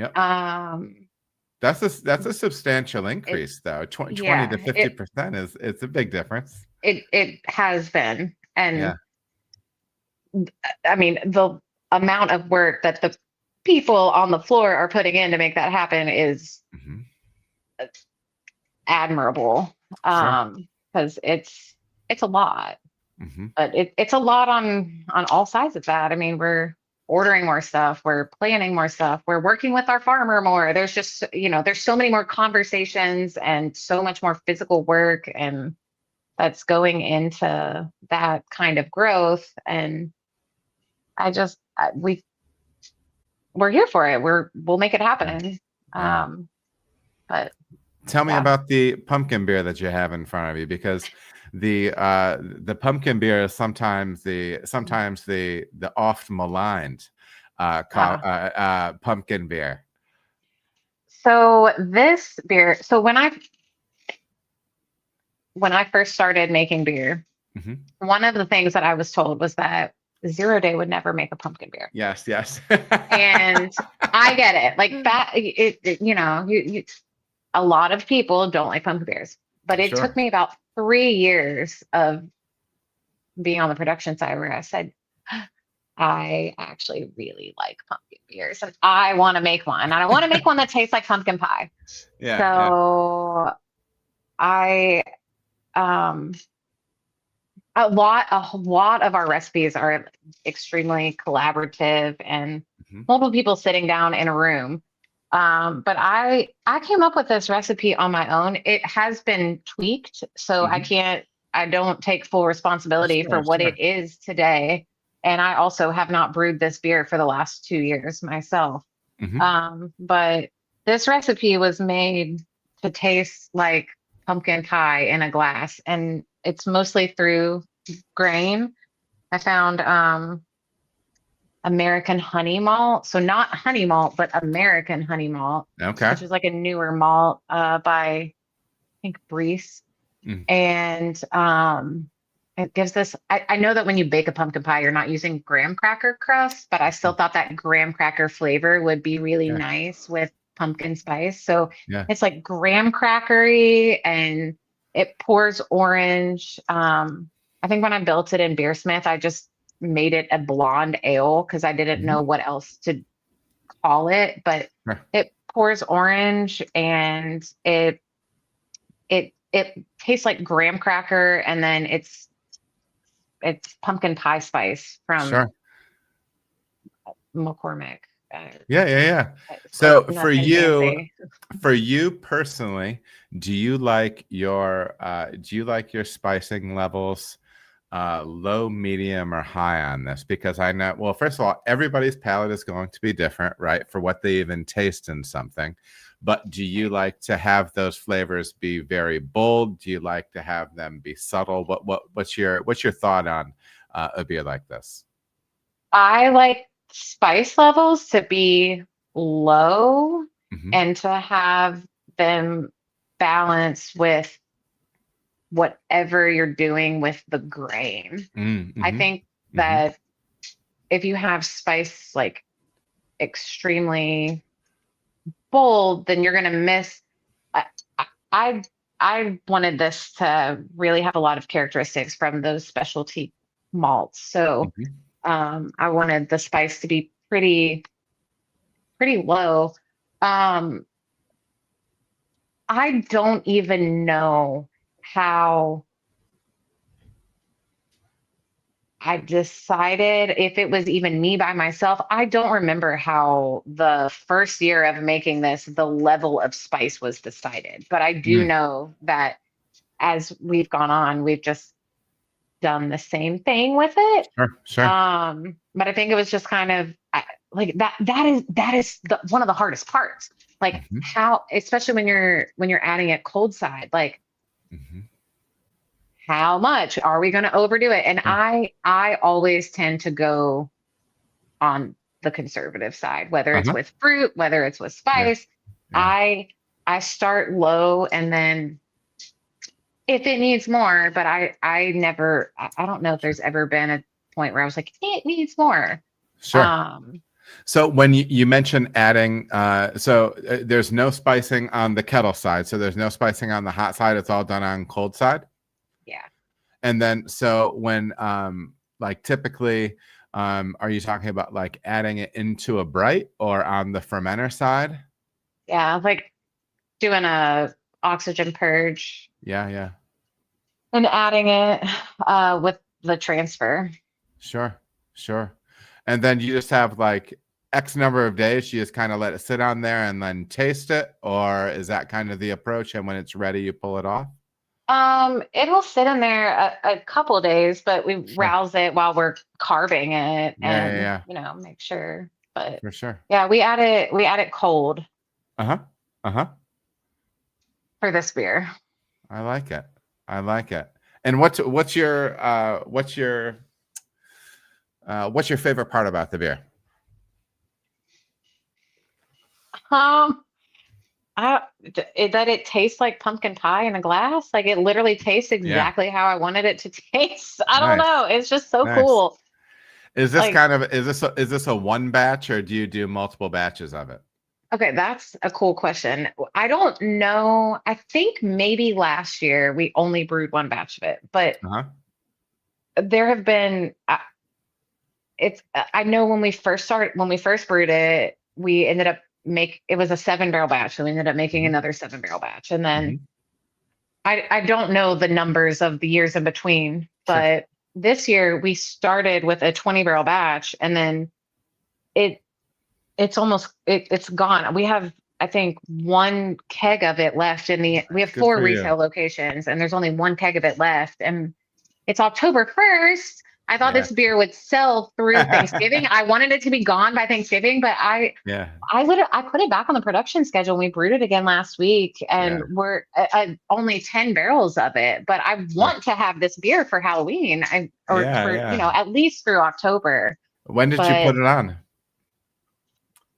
That's a substantial increase, though. 20 to 50% it's a big difference. It has been, and I mean, the amount of work that the people on the floor are putting in to make that happen is admirable, because it's a lot, but it's a lot on all sides of that. I mean, we're ordering more stuff, we're planning more stuff, we're working with our farmer more. There's just, there's so many more conversations and so much more physical work, and that's going into that kind of growth. And we're here for it. We'll make it happen. But tell me about the pumpkin beer that you have in front of you, because the pumpkin beer is sometimes the oft maligned pumpkin beer. So this beer, when I first started making beer, one of the things that I was told was that 0 Day would never make a pumpkin beer. Yes. And I get it. Like that, a lot of people don't like pumpkin beers, but it took me about 3 years of being on the production side where I said, I actually really like pumpkin beers, and I want to make one, and I want to make one that tastes like pumpkin pie. So a lot of our recipes are extremely collaborative and multiple people sitting down in a room. But I came up with this recipe on my own. It has been tweaked, so I don't take full responsibility for what it is today. And I also have not brewed this beer for the last 2 years myself. But this recipe was made to taste like pumpkin pie in a glass, and it's mostly through grain. I found American honey malt. So not honey malt, but American honey malt. Okay. Which is like a newer malt by, I think, Brees. And it gives this. I know that when you bake a pumpkin pie, you're not using graham cracker crust, but I still thought that graham cracker flavor would be really Yeah. nice with pumpkin spice. So Yeah. it's like graham crackery and it pours orange. I think when I built it in Beersmith, I just made it a blonde ale because I didn't Mhm. know what else to call it, but Sure. it pours orange and it tastes like graham cracker, and then it's pumpkin pie spice from Sure. McCormick. Yeah, yeah, yeah. So So nothing fancy. for you personally, do you like your spicing levels low, medium, or high on this? Because I know, well, first of all, everybody's palate is going to be different, right? For what they even taste in something. But do you like to have those flavors be very bold? Do you like to have them be subtle? What's your thought on a beer like this? I like spice levels to be low Hmm. and to have them balance with whatever you're doing with the grain. I Mm-hmm. think Hmm. that if you have spice like extremely bold, then you're going to miss. I, I I wanted this to really have a lot of characteristics from those specialty malts. So Hmm. I wanted the spice to be pretty low. Um, I don't even know how I decided if it was even me by myself. I don't remember how the first year of making this, the level of spice was decided. But I do Mm. know that as we've gone on, we've just done the same thing with it. Sure, sure. But I think it was just kind of like that. That is one of the hardest parts. Like Hmm. how, especially when you're adding it cold side, like Hmm. how much are we going to overdo it? And Sure. I always tend to go on the conservative side, whether it's Uh-huh. with fruit, whether it's with Yeah, spice. yeah. I start low and then if it needs more, but I never I don't know if Sure. there's ever been a point where I was like, it needs more. Sure. Um, So when you mentioned adding, there's no spicing on the kettle side. So there's no spicing on the hot side. It's all done on cold side. yeah. And then, so when, like typically, are you talking about like adding it into a bright or on the fermenter side? Yeah, like doing a oxygen purge Yeah, yeah. and adding it with the transfer. Sure, sure. And then you just have like X number of days, you just kind of let it sit on there and then taste it, or is that kind of the approach? And when it's ready, you pull it off? It will sit in there a couple of days, but we Sure. rouse it while we're carving it Yeah, yeah, and, yeah. make sure. But For sure. yeah, we add it cold Uh-huh. Uh-huh. for this beer. I like it. I like it. And what's your favorite part about the beer? Um, that it tastes like pumpkin pie in a glass. Like it literally tastes Yeah. exactly how I wanted it to taste. I don't Nice. know. It's just so Nice. cool. Is this Like, kind of is this a one batch or do you do multiple batches of it? okay, that's a cool question. I don't know. I think maybe last year we only brewed one batch of it, but Uh-huh. there have been, I know when we first brewed it, we ended up it was a 7 barrel batch. So we ended up making Hmm. another 7 barrel batch. And then Hmm. I don't know the numbers of the years in between, Sure. but this year we started with a 20 barrel batch and then it it's gone. We have I think one keg of it left we have Good four for you. retail locations and there's only one keg of it left and it's October 1st. I thought Yeah. this beer would sell through Thanksgiving. I wanted it to be gone by Thanksgiving, but Yeah. I put it back on the production schedule. And we brewed it again last week, Yeah. and we're only 10 barrels of it. But I Sure. want to have this beer for Halloween, or Yeah, for yeah. at least through October. When did you But put it on?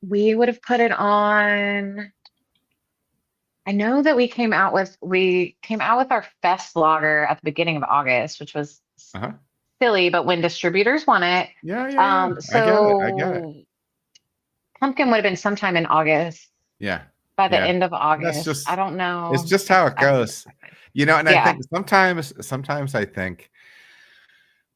we would have put it on. I know that we came out with our fest lager at the beginning of August, which was Uh-huh. silly, but when distributors want it, Yeah. I get it. I get it. so pumpkin would have been sometime in August, Yeah. by the Yeah. end of That's August. I just don't it's know just how it goes. exactly. And I Yeah. think sometimes I think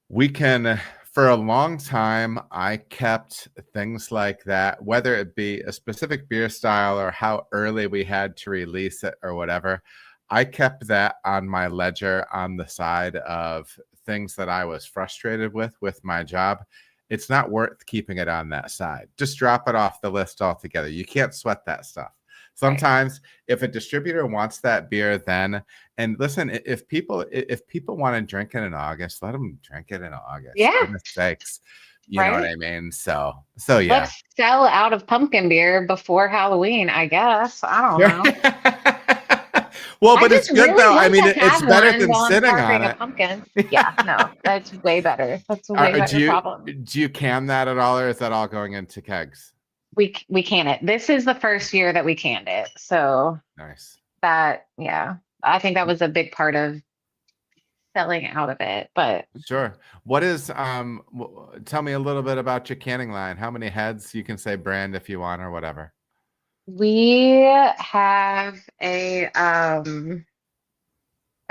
we can, for a long time, I kept things like that, whether it be a specific beer style or how early we had to release it or whatever. I kept that on my ledger on the side of things that I was frustrated with my job. It's not worth keeping it on that side. Just drop it off the list altogether. You can't sweat that stuff. Right. Sometimes if a distributor wants that beer, then, and listen, if people want to drink it in August, let them drink it in August. Yeah. Goodness sakes. You know what Right. I mean? So yeah. Let's sell out of pumpkin beer before Halloween, I guess. I don't know. Well, I but it's just good really though. I want mean, to it's have better one than while I'm sitting on carving a it. pumpkin. Yeah, no, that's way better. That's a way better problem. Do you can that at all, or is that all going into kegs? We can it. This is the first year that we canned it. So Nice. yeah, I think that was a big part of selling out of it. But Sure. What is tell me a little bit about your canning line. How many heads? You can say brand if you want or whatever. we have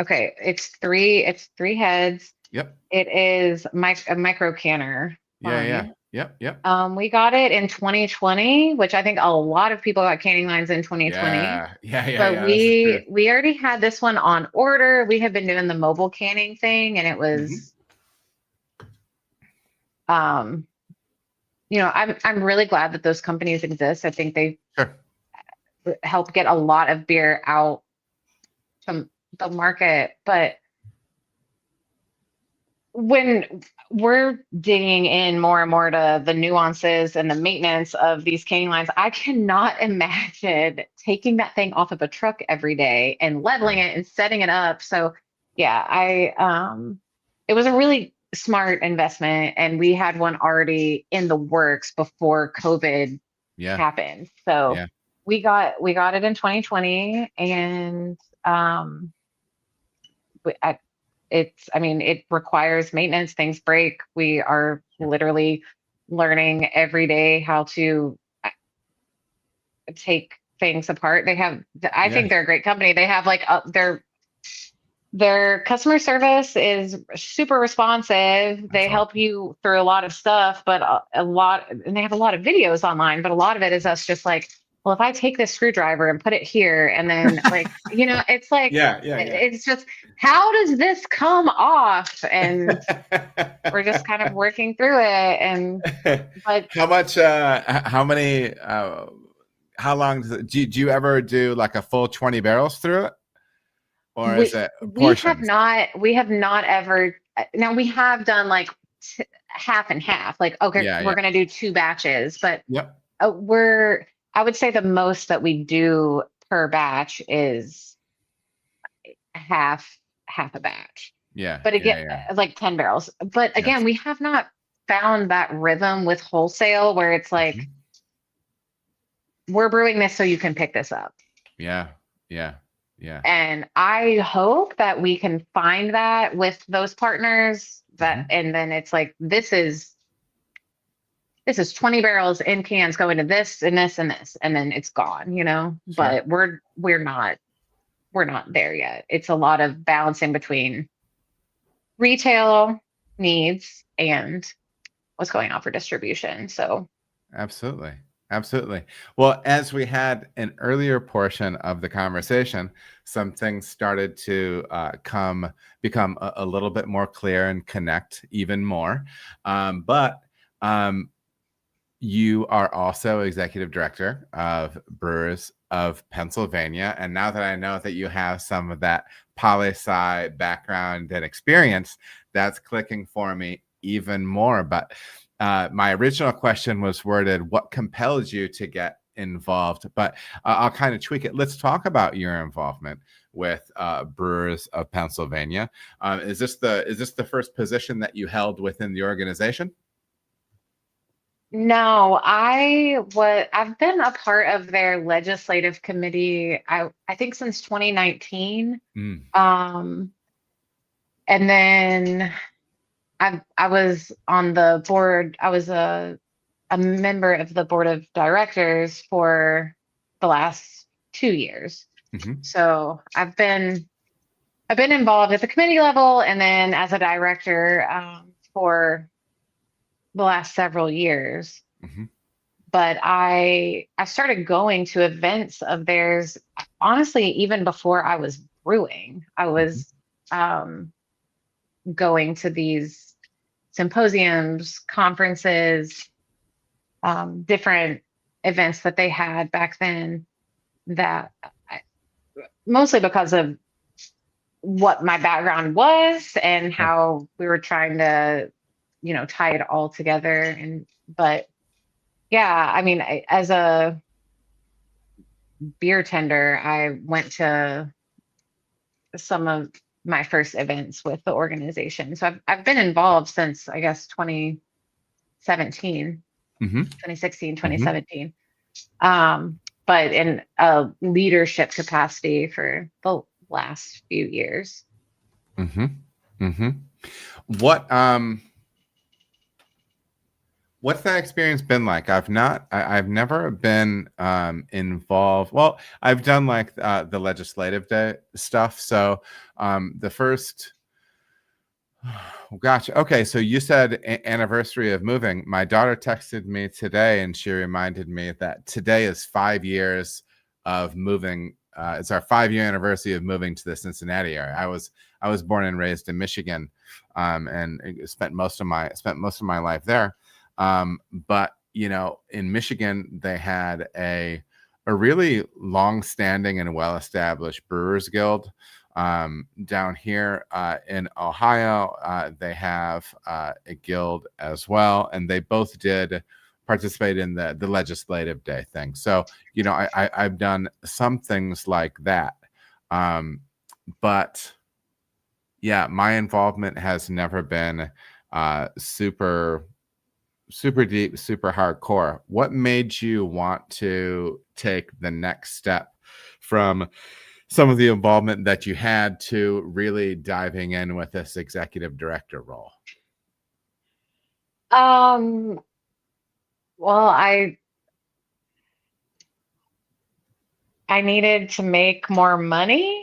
okay, it's three heads. Yep. It is a micro canner Yeah. line. Yep. We got it in 2020, which I think a lot of people got canning lines in 2020. Yeah. But This is true. we already had this one on order. We have been doing the mobile canning thing, and it was I'm really glad that those companies exist. I think they Sure. help get a lot of beer out to the market. But when we're digging in more and more to the nuances and the maintenance of these canning lines, I cannot imagine taking that thing off of a truck every day and leveling it and setting it up. So yeah, it was a really smart investment, and we had one already in the works before COVID happened. So Yeah. we got it in 2020, and it requires maintenance. Things break. We are literally learning every day how to take things apart. I think they're a great company. They have their customer service is super responsive. They help you through a lot of stuff, but and they have a lot of videos online, but a lot of it is us just like, well, if I take this screwdriver and put it here, and then it's like, it's just, how does this come off? And we're just kind of working through it. But how long do you ever do like a full 20 barrels through it? Or is it portions? We have not ever. Now we have done like half and half. Like, okay, we're going to do 2 batches, but I would say the most that we do per batch is half a batch. Yeah. But again, like 10 barrels. But again, we have not found that rhythm with wholesale where it's like, we're brewing this so you can pick this up. Yeah. And I hope that we can find that with those partners and then it's like, this is 20 barrels in cans going to this and this and this, and then it's gone, Sure. But we're not there yet. It's a lot of balancing between retail needs and what's going on for distribution. So Absolutely. Well, as we had an earlier portion of the conversation, some things started to become a little bit more clear and connect even more. But you are also executive director of Brewers of Pennsylvania. And now that I know that you have some of that poli-sci background and experience, that's clicking for me even more. But my original question was worded, what compels you to get involved? But I'll kind of tweak it. Let's talk about your involvement with Brewers of Pennsylvania. Is this the first position that you held within the organization? No, I've been a part of their legislative committee, I think since 2019. Mm, Um, and then I was on the board, I was a member of the board of directors for the last 2 years. hmm So I've been involved at the committee level and then as a director for the last several years. hmm But I started going to events of theirs, honestly, even before I was brewing. I hmm was going to these symposiums, conferences, different events that they had back then that mostly because of what my background was and Sure. how we were trying to, tie it all together. But yeah, I mean, as a beer tender, I went to some of my first events with the organization. So I've been involved since I guess 2017, hmm 2016, hmm 2017. But in a leadership capacity for the last few years. hmm hmm What what's that experience been like? I've never been involved. Well, I've done like the legislative day stuff. So the first gotcha. Okay, so you said anniversary of moving. My daughter texted me today and she reminded me that today is 5 years of moving. It's our 5 year anniversary of moving to the Cincinnati area. I was born and raised in Michigan, and spent most of my life there. But in Michigan, they had a really long-standing and well-established Brewers Guild. Down here in Ohio, they have a guild as well, and they both did participate in the legislative day thing. So I've done some things like that, but yeah, my involvement has never been super deep, super hardcore. What made you want to take the next step from some of the involvement that you had to really diving in with this executive director role? Um, well, I needed to make more money.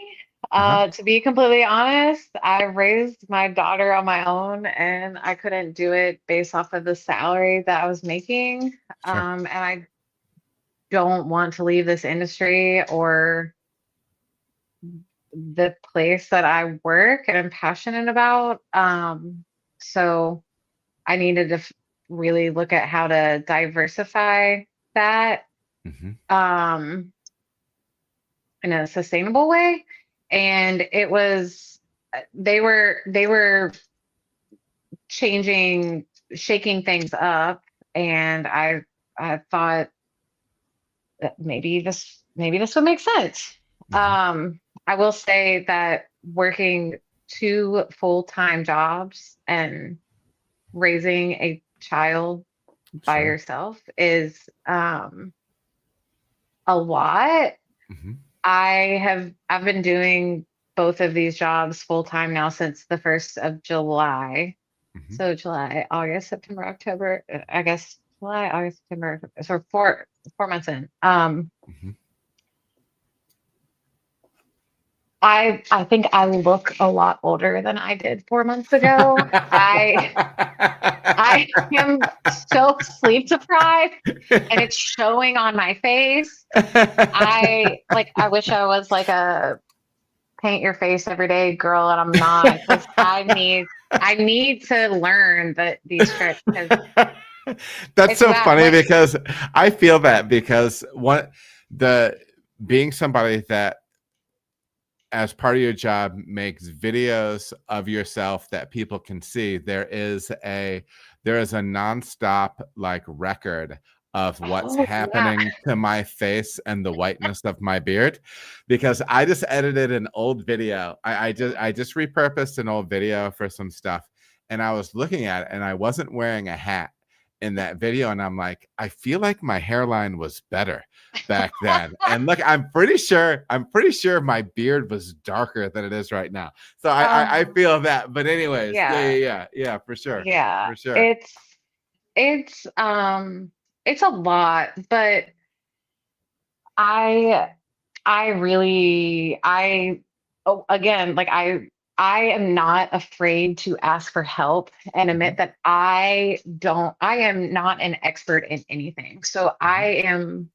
Uh-huh. To be completely honest, I raised my daughter on my own and I couldn't do it based off of the salary that I was making. Sure. And I don't want to leave this industry or the place that I work and I'm passionate about. So I needed to really look at how to diversify that hmm um, in a sustainable way. And it was they were changing, shaking things up, and I thought that maybe this would make sense. hmm I will say that working two full-time jobs and raising a child by Sure. yourself is a lot. hmm I've been doing both of these jobs full time now since the 1st of July. hmm So July, August, September, October, I guess July, August, September. So 4 months in. hmm I think I look a lot older than I did 4 months ago. I am so sleep deprived and it's showing on my face. I wish I was like a paint your face every day girl, and I'm not, because I need to learn these tricks because That's it's so bad. funny because I feel that because the being somebody that as part of your job makes videos of yourself that people can see, there is a nonstop like record of what's Oh yeah. happening to my face and the whiteness of my beard, because I just edited an old video. I just repurposed an old video for some stuff, and I was looking at it and I wasn't wearing a hat, in that video, and I'm like, I feel like my hairline was better back then. And look, I'm pretty sure my beard was darker than it is right now. So I Um, feel that. But anyways, yeah, yeah, for sure. yeah. For sure. It's a lot, but I I really I oh, again, like I am not afraid to ask for help and admit Mhm, that I am not an expert in anything. So mhm,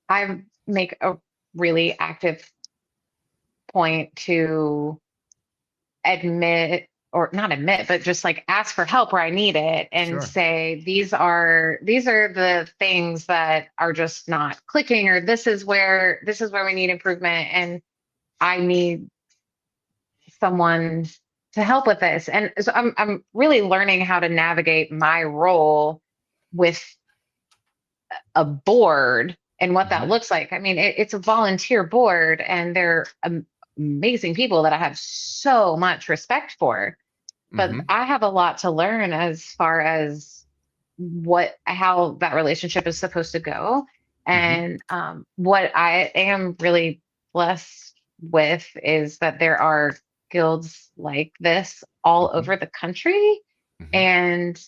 I make a really active point to admit, or not admit, but just like ask for help where I need it and sure. say these are the things that are just not clicking, or this is where we need improvement, and I need someone to help with this. And so I'm really learning how to navigate my role with a board and what that Mhm, looks like. I mean, it's a volunteer board, and they're amazing people that I have so much respect for. But mhm, I have a lot to learn as far as how that relationship is supposed to go. mhm, And what I am really blessed with is that there are guilds like this all mhm, over the country, mhm, and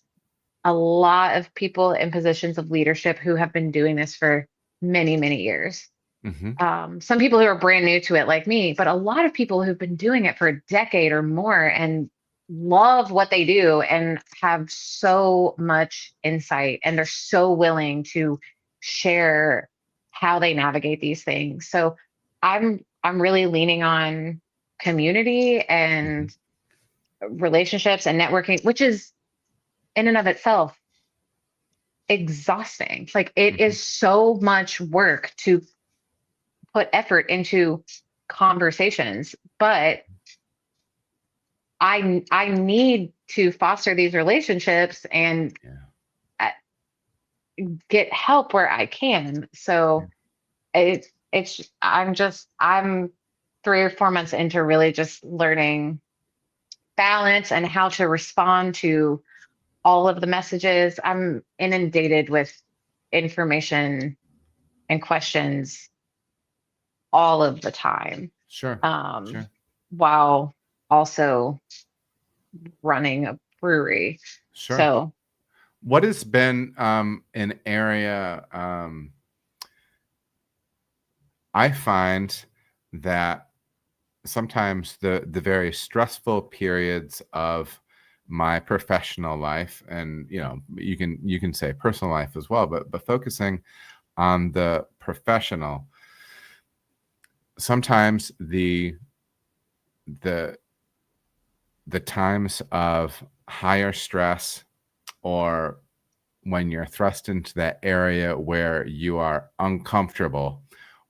a lot of people in positions of leadership who have been doing this for many, many years. mhm, Some people who are brand new to it, like me, but a lot of people who've been doing it for a decade or more and love what they do and have so much insight, and they're so willing to share how they navigate these things. So I'm really leaning on community mhm, and relationships and networking, which is in and of itself exhausting. Like, it mhm, is so much work to put effort into conversations, but I need to foster these relationships and yeah, uh, get help where I can. yeah, So I'm 3 or 4 months into really just learning balance and how to respond to all of the messages. I'm inundated with information and questions all of the time, sure, um, sure. while also running a brewery. Sure. So What has been an area I find that sometimes the very stressful periods of my professional life, and you can say personal life as well, but focusing on the professional, sometimes the the times of higher stress, or when you're thrust into that area where you are uncomfortable,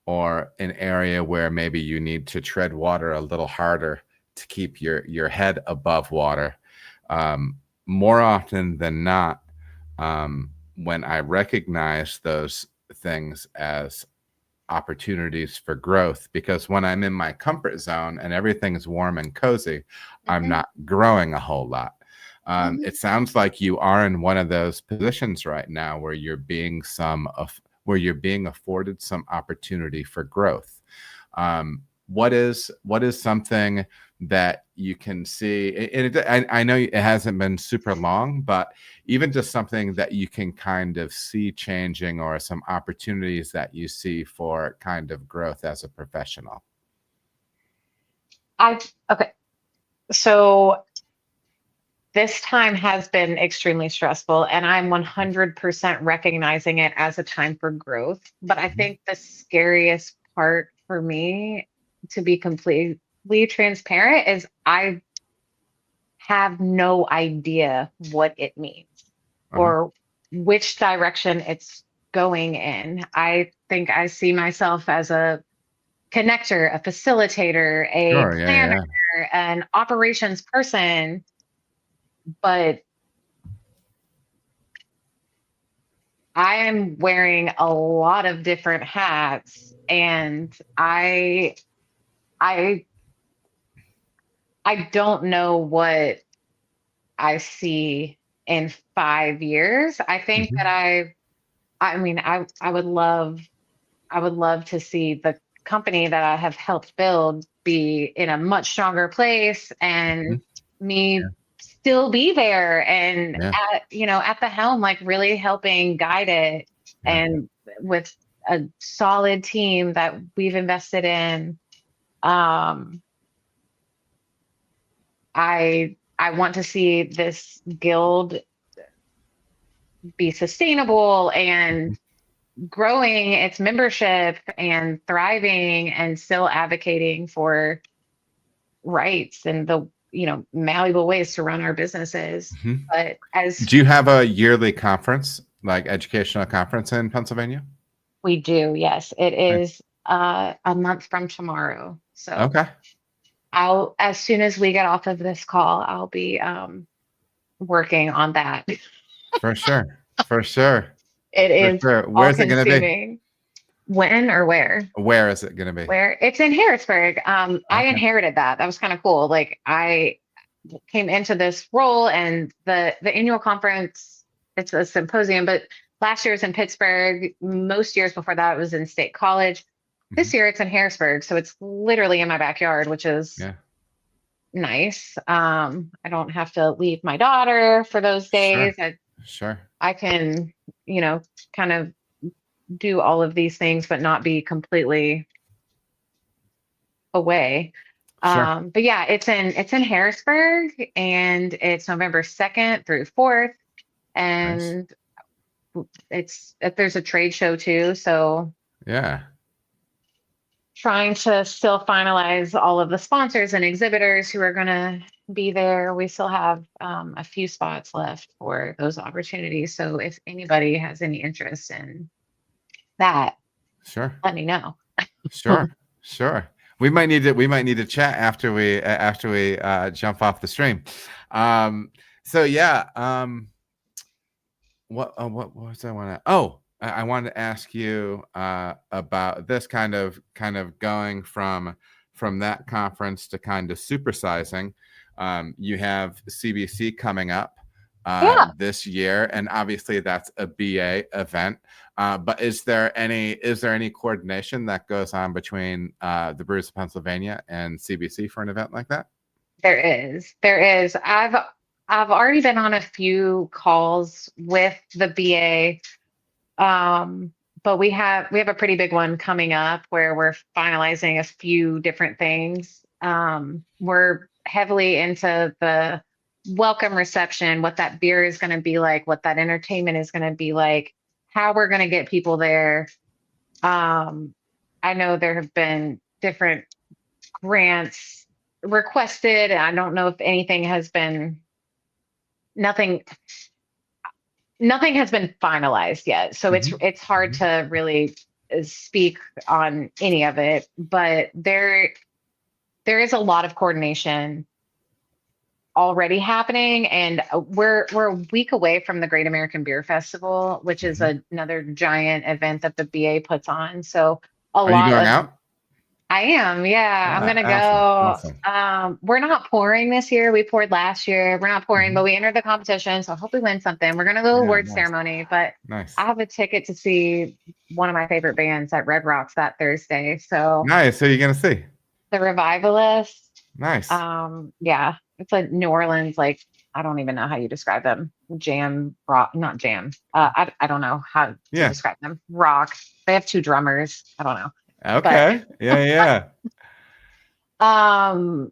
or an area where maybe you need to tread water a little harder to keep your head above water. More often than not, when I recognize those things as opportunities for growth, because when I'm in my comfort zone and everything's warm and cozy, I'm mhm, not growing a whole lot. mhm. It sounds like you are in one of those positions right now where you're being afforded some opportunity for growth. What is something that you can see? I know it hasn't been super long, but even just something that you can kind of see changing, or some opportunities that you see for kind of growth as a professional. I Okay. So this time has been extremely stressful, and I'm 100% recognizing it as a time for growth. But I Mhm, think the scariest part for me, to be completely transparent, is I have no idea what it means uh-huh. or which direction it's going in. I think I see myself as a connector, a facilitator, a Sure. Yeah. planner, Yeah. an operations person, but I am wearing a lot of different hats, and I I don't know what I see in 5 years. I think that I mean, I would love to see the company that I have helped build be in a much stronger place and Mhm. me still be there and Yeah. at the helm, like really helping guide it Yeah. and with a solid team that we've invested in. Um, I want to see this guild be sustainable and growing its membership and thriving and still advocating for rights and the malleable ways to run our businesses. Mhm. But as Do you have a yearly conference, like educational conference in Pennsylvania? we do, yes, it Nice. is a month from tomorrow. So Okay. I'll, as soon as we get off of this call, I'll be working on that. For sure. For sure. It For is sure. all Where's it gonna be? consuming. When or where? Where is it gonna be? Where? It's in Harrisburg. I Okay. inherited that. That was kind of cool. Like I came into this role and the annual conference, it's a symposium, but last year was in Pittsburgh. Most years before that it was in State College. Mhm. This year it's in Harrisburg. So it's literally in my backyard, which is Yeah. nice. I don't have to leave my daughter for those Sure. days. Sure. I can, kind of do all of these things, but not be completely away. Sure. But yeah, it's in Harrisburg and it's November 2nd through 4th. Nice. And there's a trade show too. So Yeah. trying to still finalize all of the sponsors and exhibitors who are going to be there. We still have a few spots left for those opportunities. So if anybody has any interest in that, Sure. let me know. Sure. Sure. We might need to chat after we jump off the stream. So yeah. What was I want to? Oh, I wanted to ask you about this kind of going from that conference to kind of supersizing. You have CBC coming up Yeah. this year, and obviously that's a BA event. But is there any coordination that goes on between the Brewers of Pennsylvania and CBC for an event like that? There is. I've already been on a few calls with the BA. But we have a pretty big one coming up where we're finalizing a few different things. We're heavily into the welcome reception, what that beer is going to be like, what that entertainment is going to be like, how we're going to get people there. I know there have been different grants requested. I don't know if nothing has been finalized yet. So it's Mhm. it's hard Mhm. to really speak on any of it, but there is a lot of coordination already happening, and we're a week away from the Great American Beer Festival, which is Mhm. another giant event that the BA puts on. So a Are you lot going of out? I am, yeah. I'm Ah, gonna awesome. go. Awesome. We're not pouring this year. We poured last year. We're not pouring, but Mhm. we entered the competition, so I hope we win something. We're gonna go Yeah, award nice. ceremony, but I Nice. have a ticket to see one of my favorite bands at Red Rocks that Thursday. So Nice. Who are you gonna see? the Revivalist, Nice. yeah, it's a New Orleans, like I don't even know how you describe them. Jam rock, not jam. I don't know how to Yeah. describe them. Rock. They have two drummers. I don't know, but Okay. Yeah, yeah. um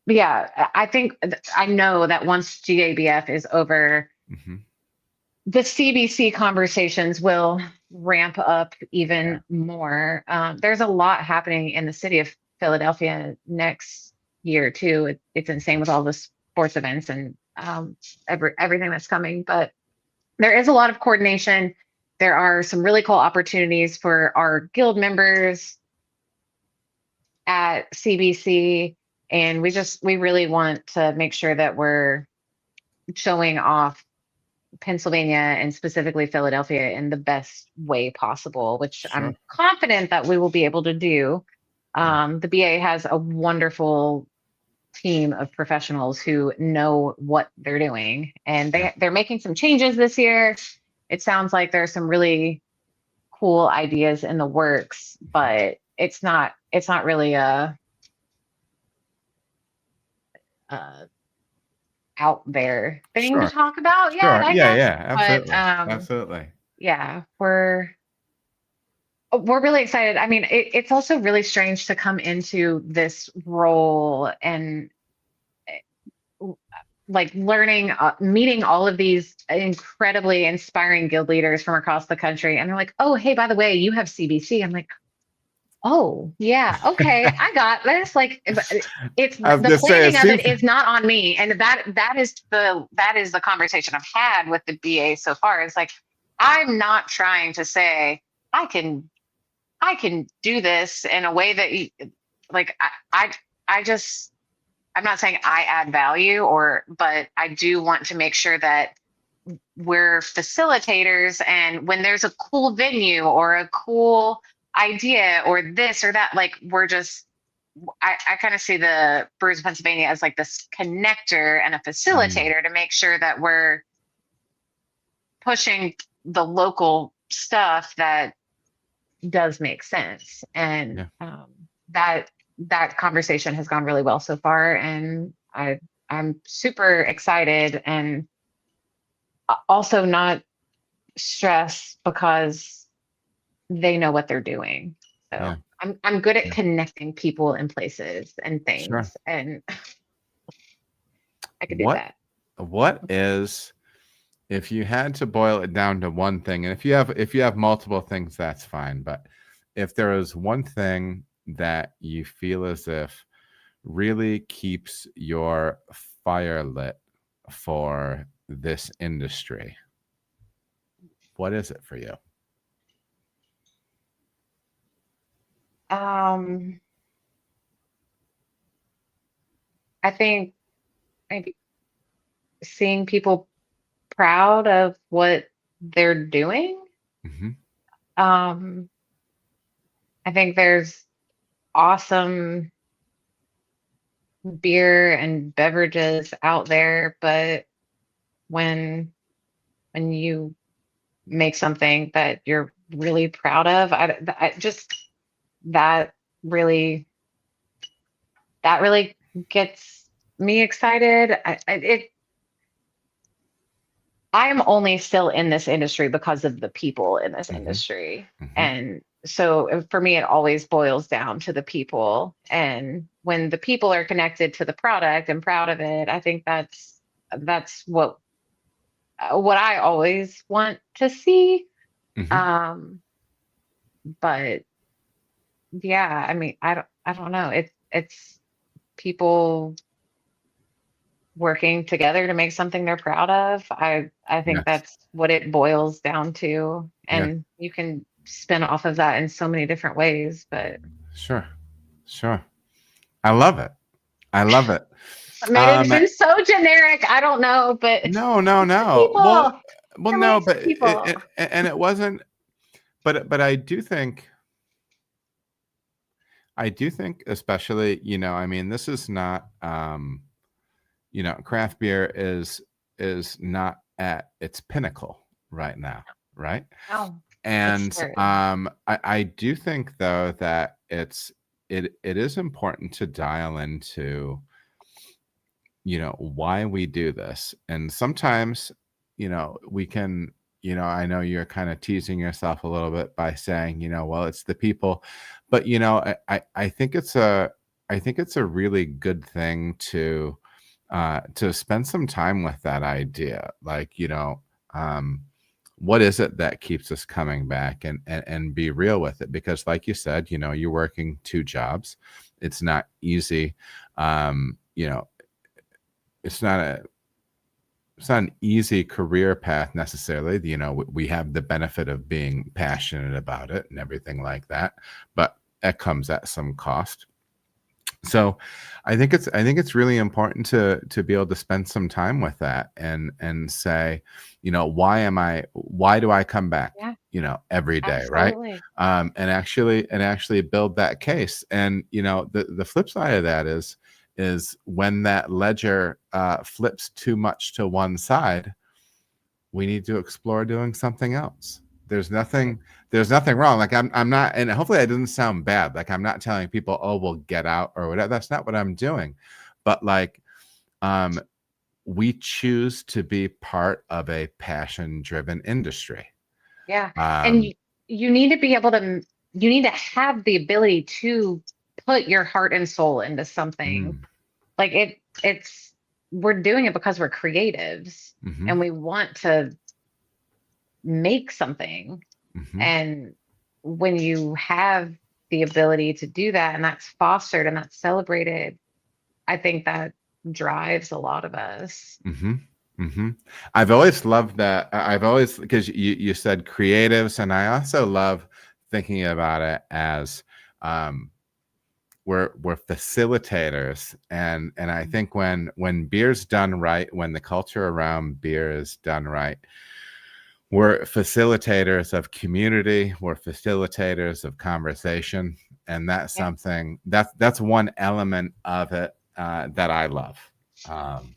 yeah, I think I know that once GABF is over, Mhm. the CBC conversations will ramp up Yeah. even more. There's a lot happening in the city of Philadelphia next year too. It's insane with all the sports events and everything that's coming. But there is a lot of coordination. There are some really cool opportunities for our guild members at CBC, and we really want to make sure that we're showing off Pennsylvania and specifically Philadelphia in the best way possible, which Sure. I'm confident that we will be able to do. Yeah. The BA has a wonderful team of professionals who know what they're doing, and they're making some changes this year. It sounds like there's some really cool ideas in the works, but it's not really a out there thing to Sure. talk about yet, Sure. I Yeah. guess. Yeah. But Absolutely. Absolutely. yeah, we're really excited. I mean, it's also really strange to come into this role and like learning, meeting all of these incredibly inspiring guild leaders from across the country. And they're like, oh, hey, by the way, you have CBC. I'm like, oh, yeah, okay, I got this. Like, it's I was the just saying, planning of it seems is not on me. And that is the conversation I've had with the BA so far. It's like, I'm not trying to say I can do this in a way that like I just, I'm not saying I add value, but I do want to make sure that we're facilitators, and when there's a cool venue or a cool idea or this or that, like I kind of see the Brewers of Pennsylvania as like this connector and a facilitator to make sure that we're pushing the local stuff that does make sense. And that conversation has gone really well so far, and I'm super excited, and also not stressed because they know what they're doing. So I'm good at connecting people and places and things, and I could do that. What is, if you had to boil it down to one thing, and if you have multiple things, that's fine, but if there is one thing that you feel as if really keeps your fire lit for this industry, what is it for you? I think maybe seeing people proud of what they're doing. I think there's awesome beer and beverages out there, but when you make something that you're really proud of, I just that really gets me excited. I am only still in this industry because of the people in this industry. And so for me, it always boils down to the people. And when the people are connected to the product and proud of it, I think that's what I always want to see. But yeah, I mean, I don't know. It's people working together to make something they're proud of. I think that's what it boils down to. And you can spin off of that in so many different ways, but Sure. I love it. I made it seem so generic. I don't know, but no. People. Well, no, but it wasn't. But I do think, especially, I mean, this is not, craft beer is not at its pinnacle right now, right? Oh, and I do think, though, that it is important to dial into, why we do this. And sometimes, we can, I know you're kind of teasing yourself a little bit by saying, well, it's the people, but, I think it's a really good thing to spend some time with that idea. Like, what is it that keeps us coming back, and be real with it? Because like you said, you're working 2 jobs. It's not easy. It's not an easy career path necessarily. We have the benefit of being passionate about it and everything like that, but it comes at some cost. So I think it's really important to be able to spend some time with that and say, why do I come back, every day, absolutely. right? And actually build that case. And the flip side of that is is when that ledger flips too much to one side, we need to explore doing something else. There's nothing wrong. Like I'm not, and hopefully that doesn't sound bad. Like I'm not telling people, oh, we'll get out or whatever. That's not what I'm doing. But like, we choose to be part of a passion-driven industry. Yeah. And you need to be able to, you need to have the ability to put your heart and soul into something. Like we're doing it because we're creatives and we want to make something. And when you have the ability to do that and that's fostered and that's celebrated, I think that drives a lot of us. I've always loved that. I've always, because you said creatives, and I also love thinking about it as we're facilitators, and I think when beer's done right, when the culture around beer is done right, we're facilitators of community, we're facilitators of conversation, and that's something that's one element of it that I love.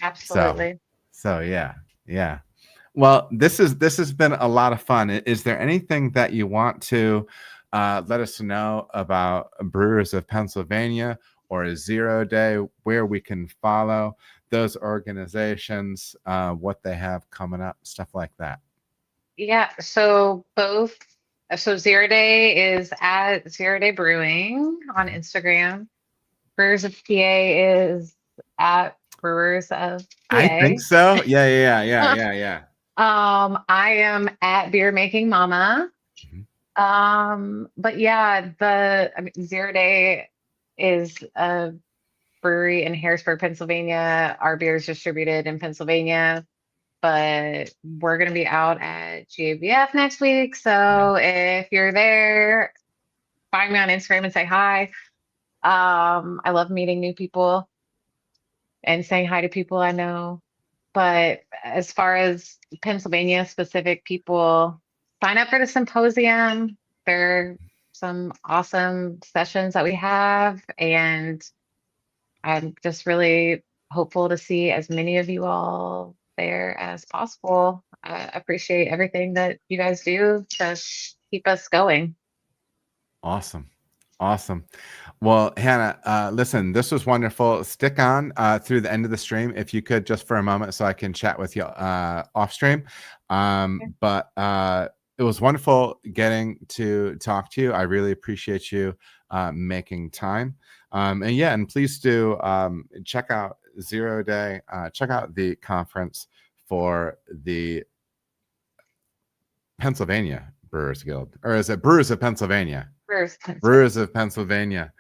Absolutely. So yeah. Well, this has been a lot of fun. Is there anything that you want to let us know about Brewers of Pennsylvania or a 0 Day, where we can follow those organizations, what they have coming up, stuff like that? Yeah. So 0 Day is at 0 Day Brewing on Instagram. Brewers of PA is at Brewers of PA. I think so. Yeah. I am at Beer Making Mama. But yeah, 0 Day is a brewery in Harrisburg, Pennsylvania. Our beer is distributed in Pennsylvania, but we're going to be out at GABF next week. So if you're there, find me on Instagram and say hi. I love meeting new people and saying hi to people I know. But as far as Pennsylvania specific people, sign up for the symposium. There are some awesome sessions that we have, and I'm just really hopeful to see as many of you all there as possible. I appreciate everything that you guys do to keep us going. Awesome. Well, Hannah, listen, this was wonderful. Stick on through the end of the stream, if you could, just for a moment, so I can chat with you off stream. But it was wonderful getting to talk to you. I really appreciate you making time. And please do check out 0 Day, check out the conference for the Pennsylvania Brewers Guild, or is it Brewers of Pennsylvania? Brewers of Pennsylvania.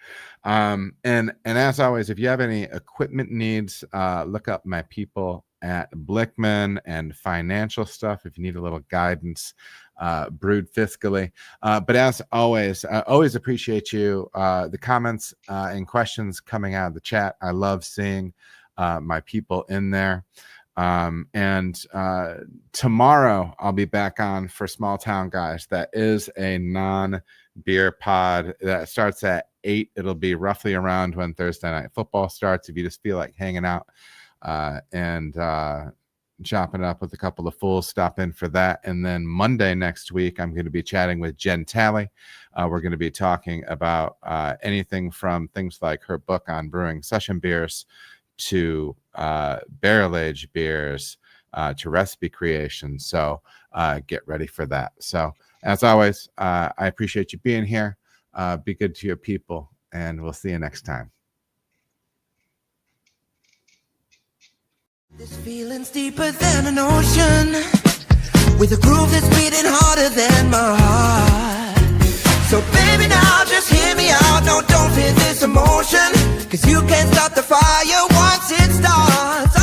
And as always, if you have any equipment needs, look up my people at Blickman, and financial stuff if you need a little guidance, brewed fiscally. But as always, I always appreciate you, the comments and questions coming out of the chat. I love seeing my people in there. And tomorrow I'll be back on for Small Town Guys. That is a non-beer pod that starts at 8. It'll be roughly around when Thursday Night Football starts. If you just feel like hanging out and chopping it up with a couple of fools, stop in for that. And then Monday next week, I'm going to be chatting with Jen Talley. We're going to be talking about anything from things like her book on brewing session beers to barrel-aged beers, to recipe creation. So get ready for that. So as always, I appreciate you being here. Be good to your people, and we'll see you next time. This feeling's deeper than an ocean, with a groove that's beating harder than my heart. So baby, now just hear me out. No, don't fear this emotion, 'cause you can't stop the fire once it starts.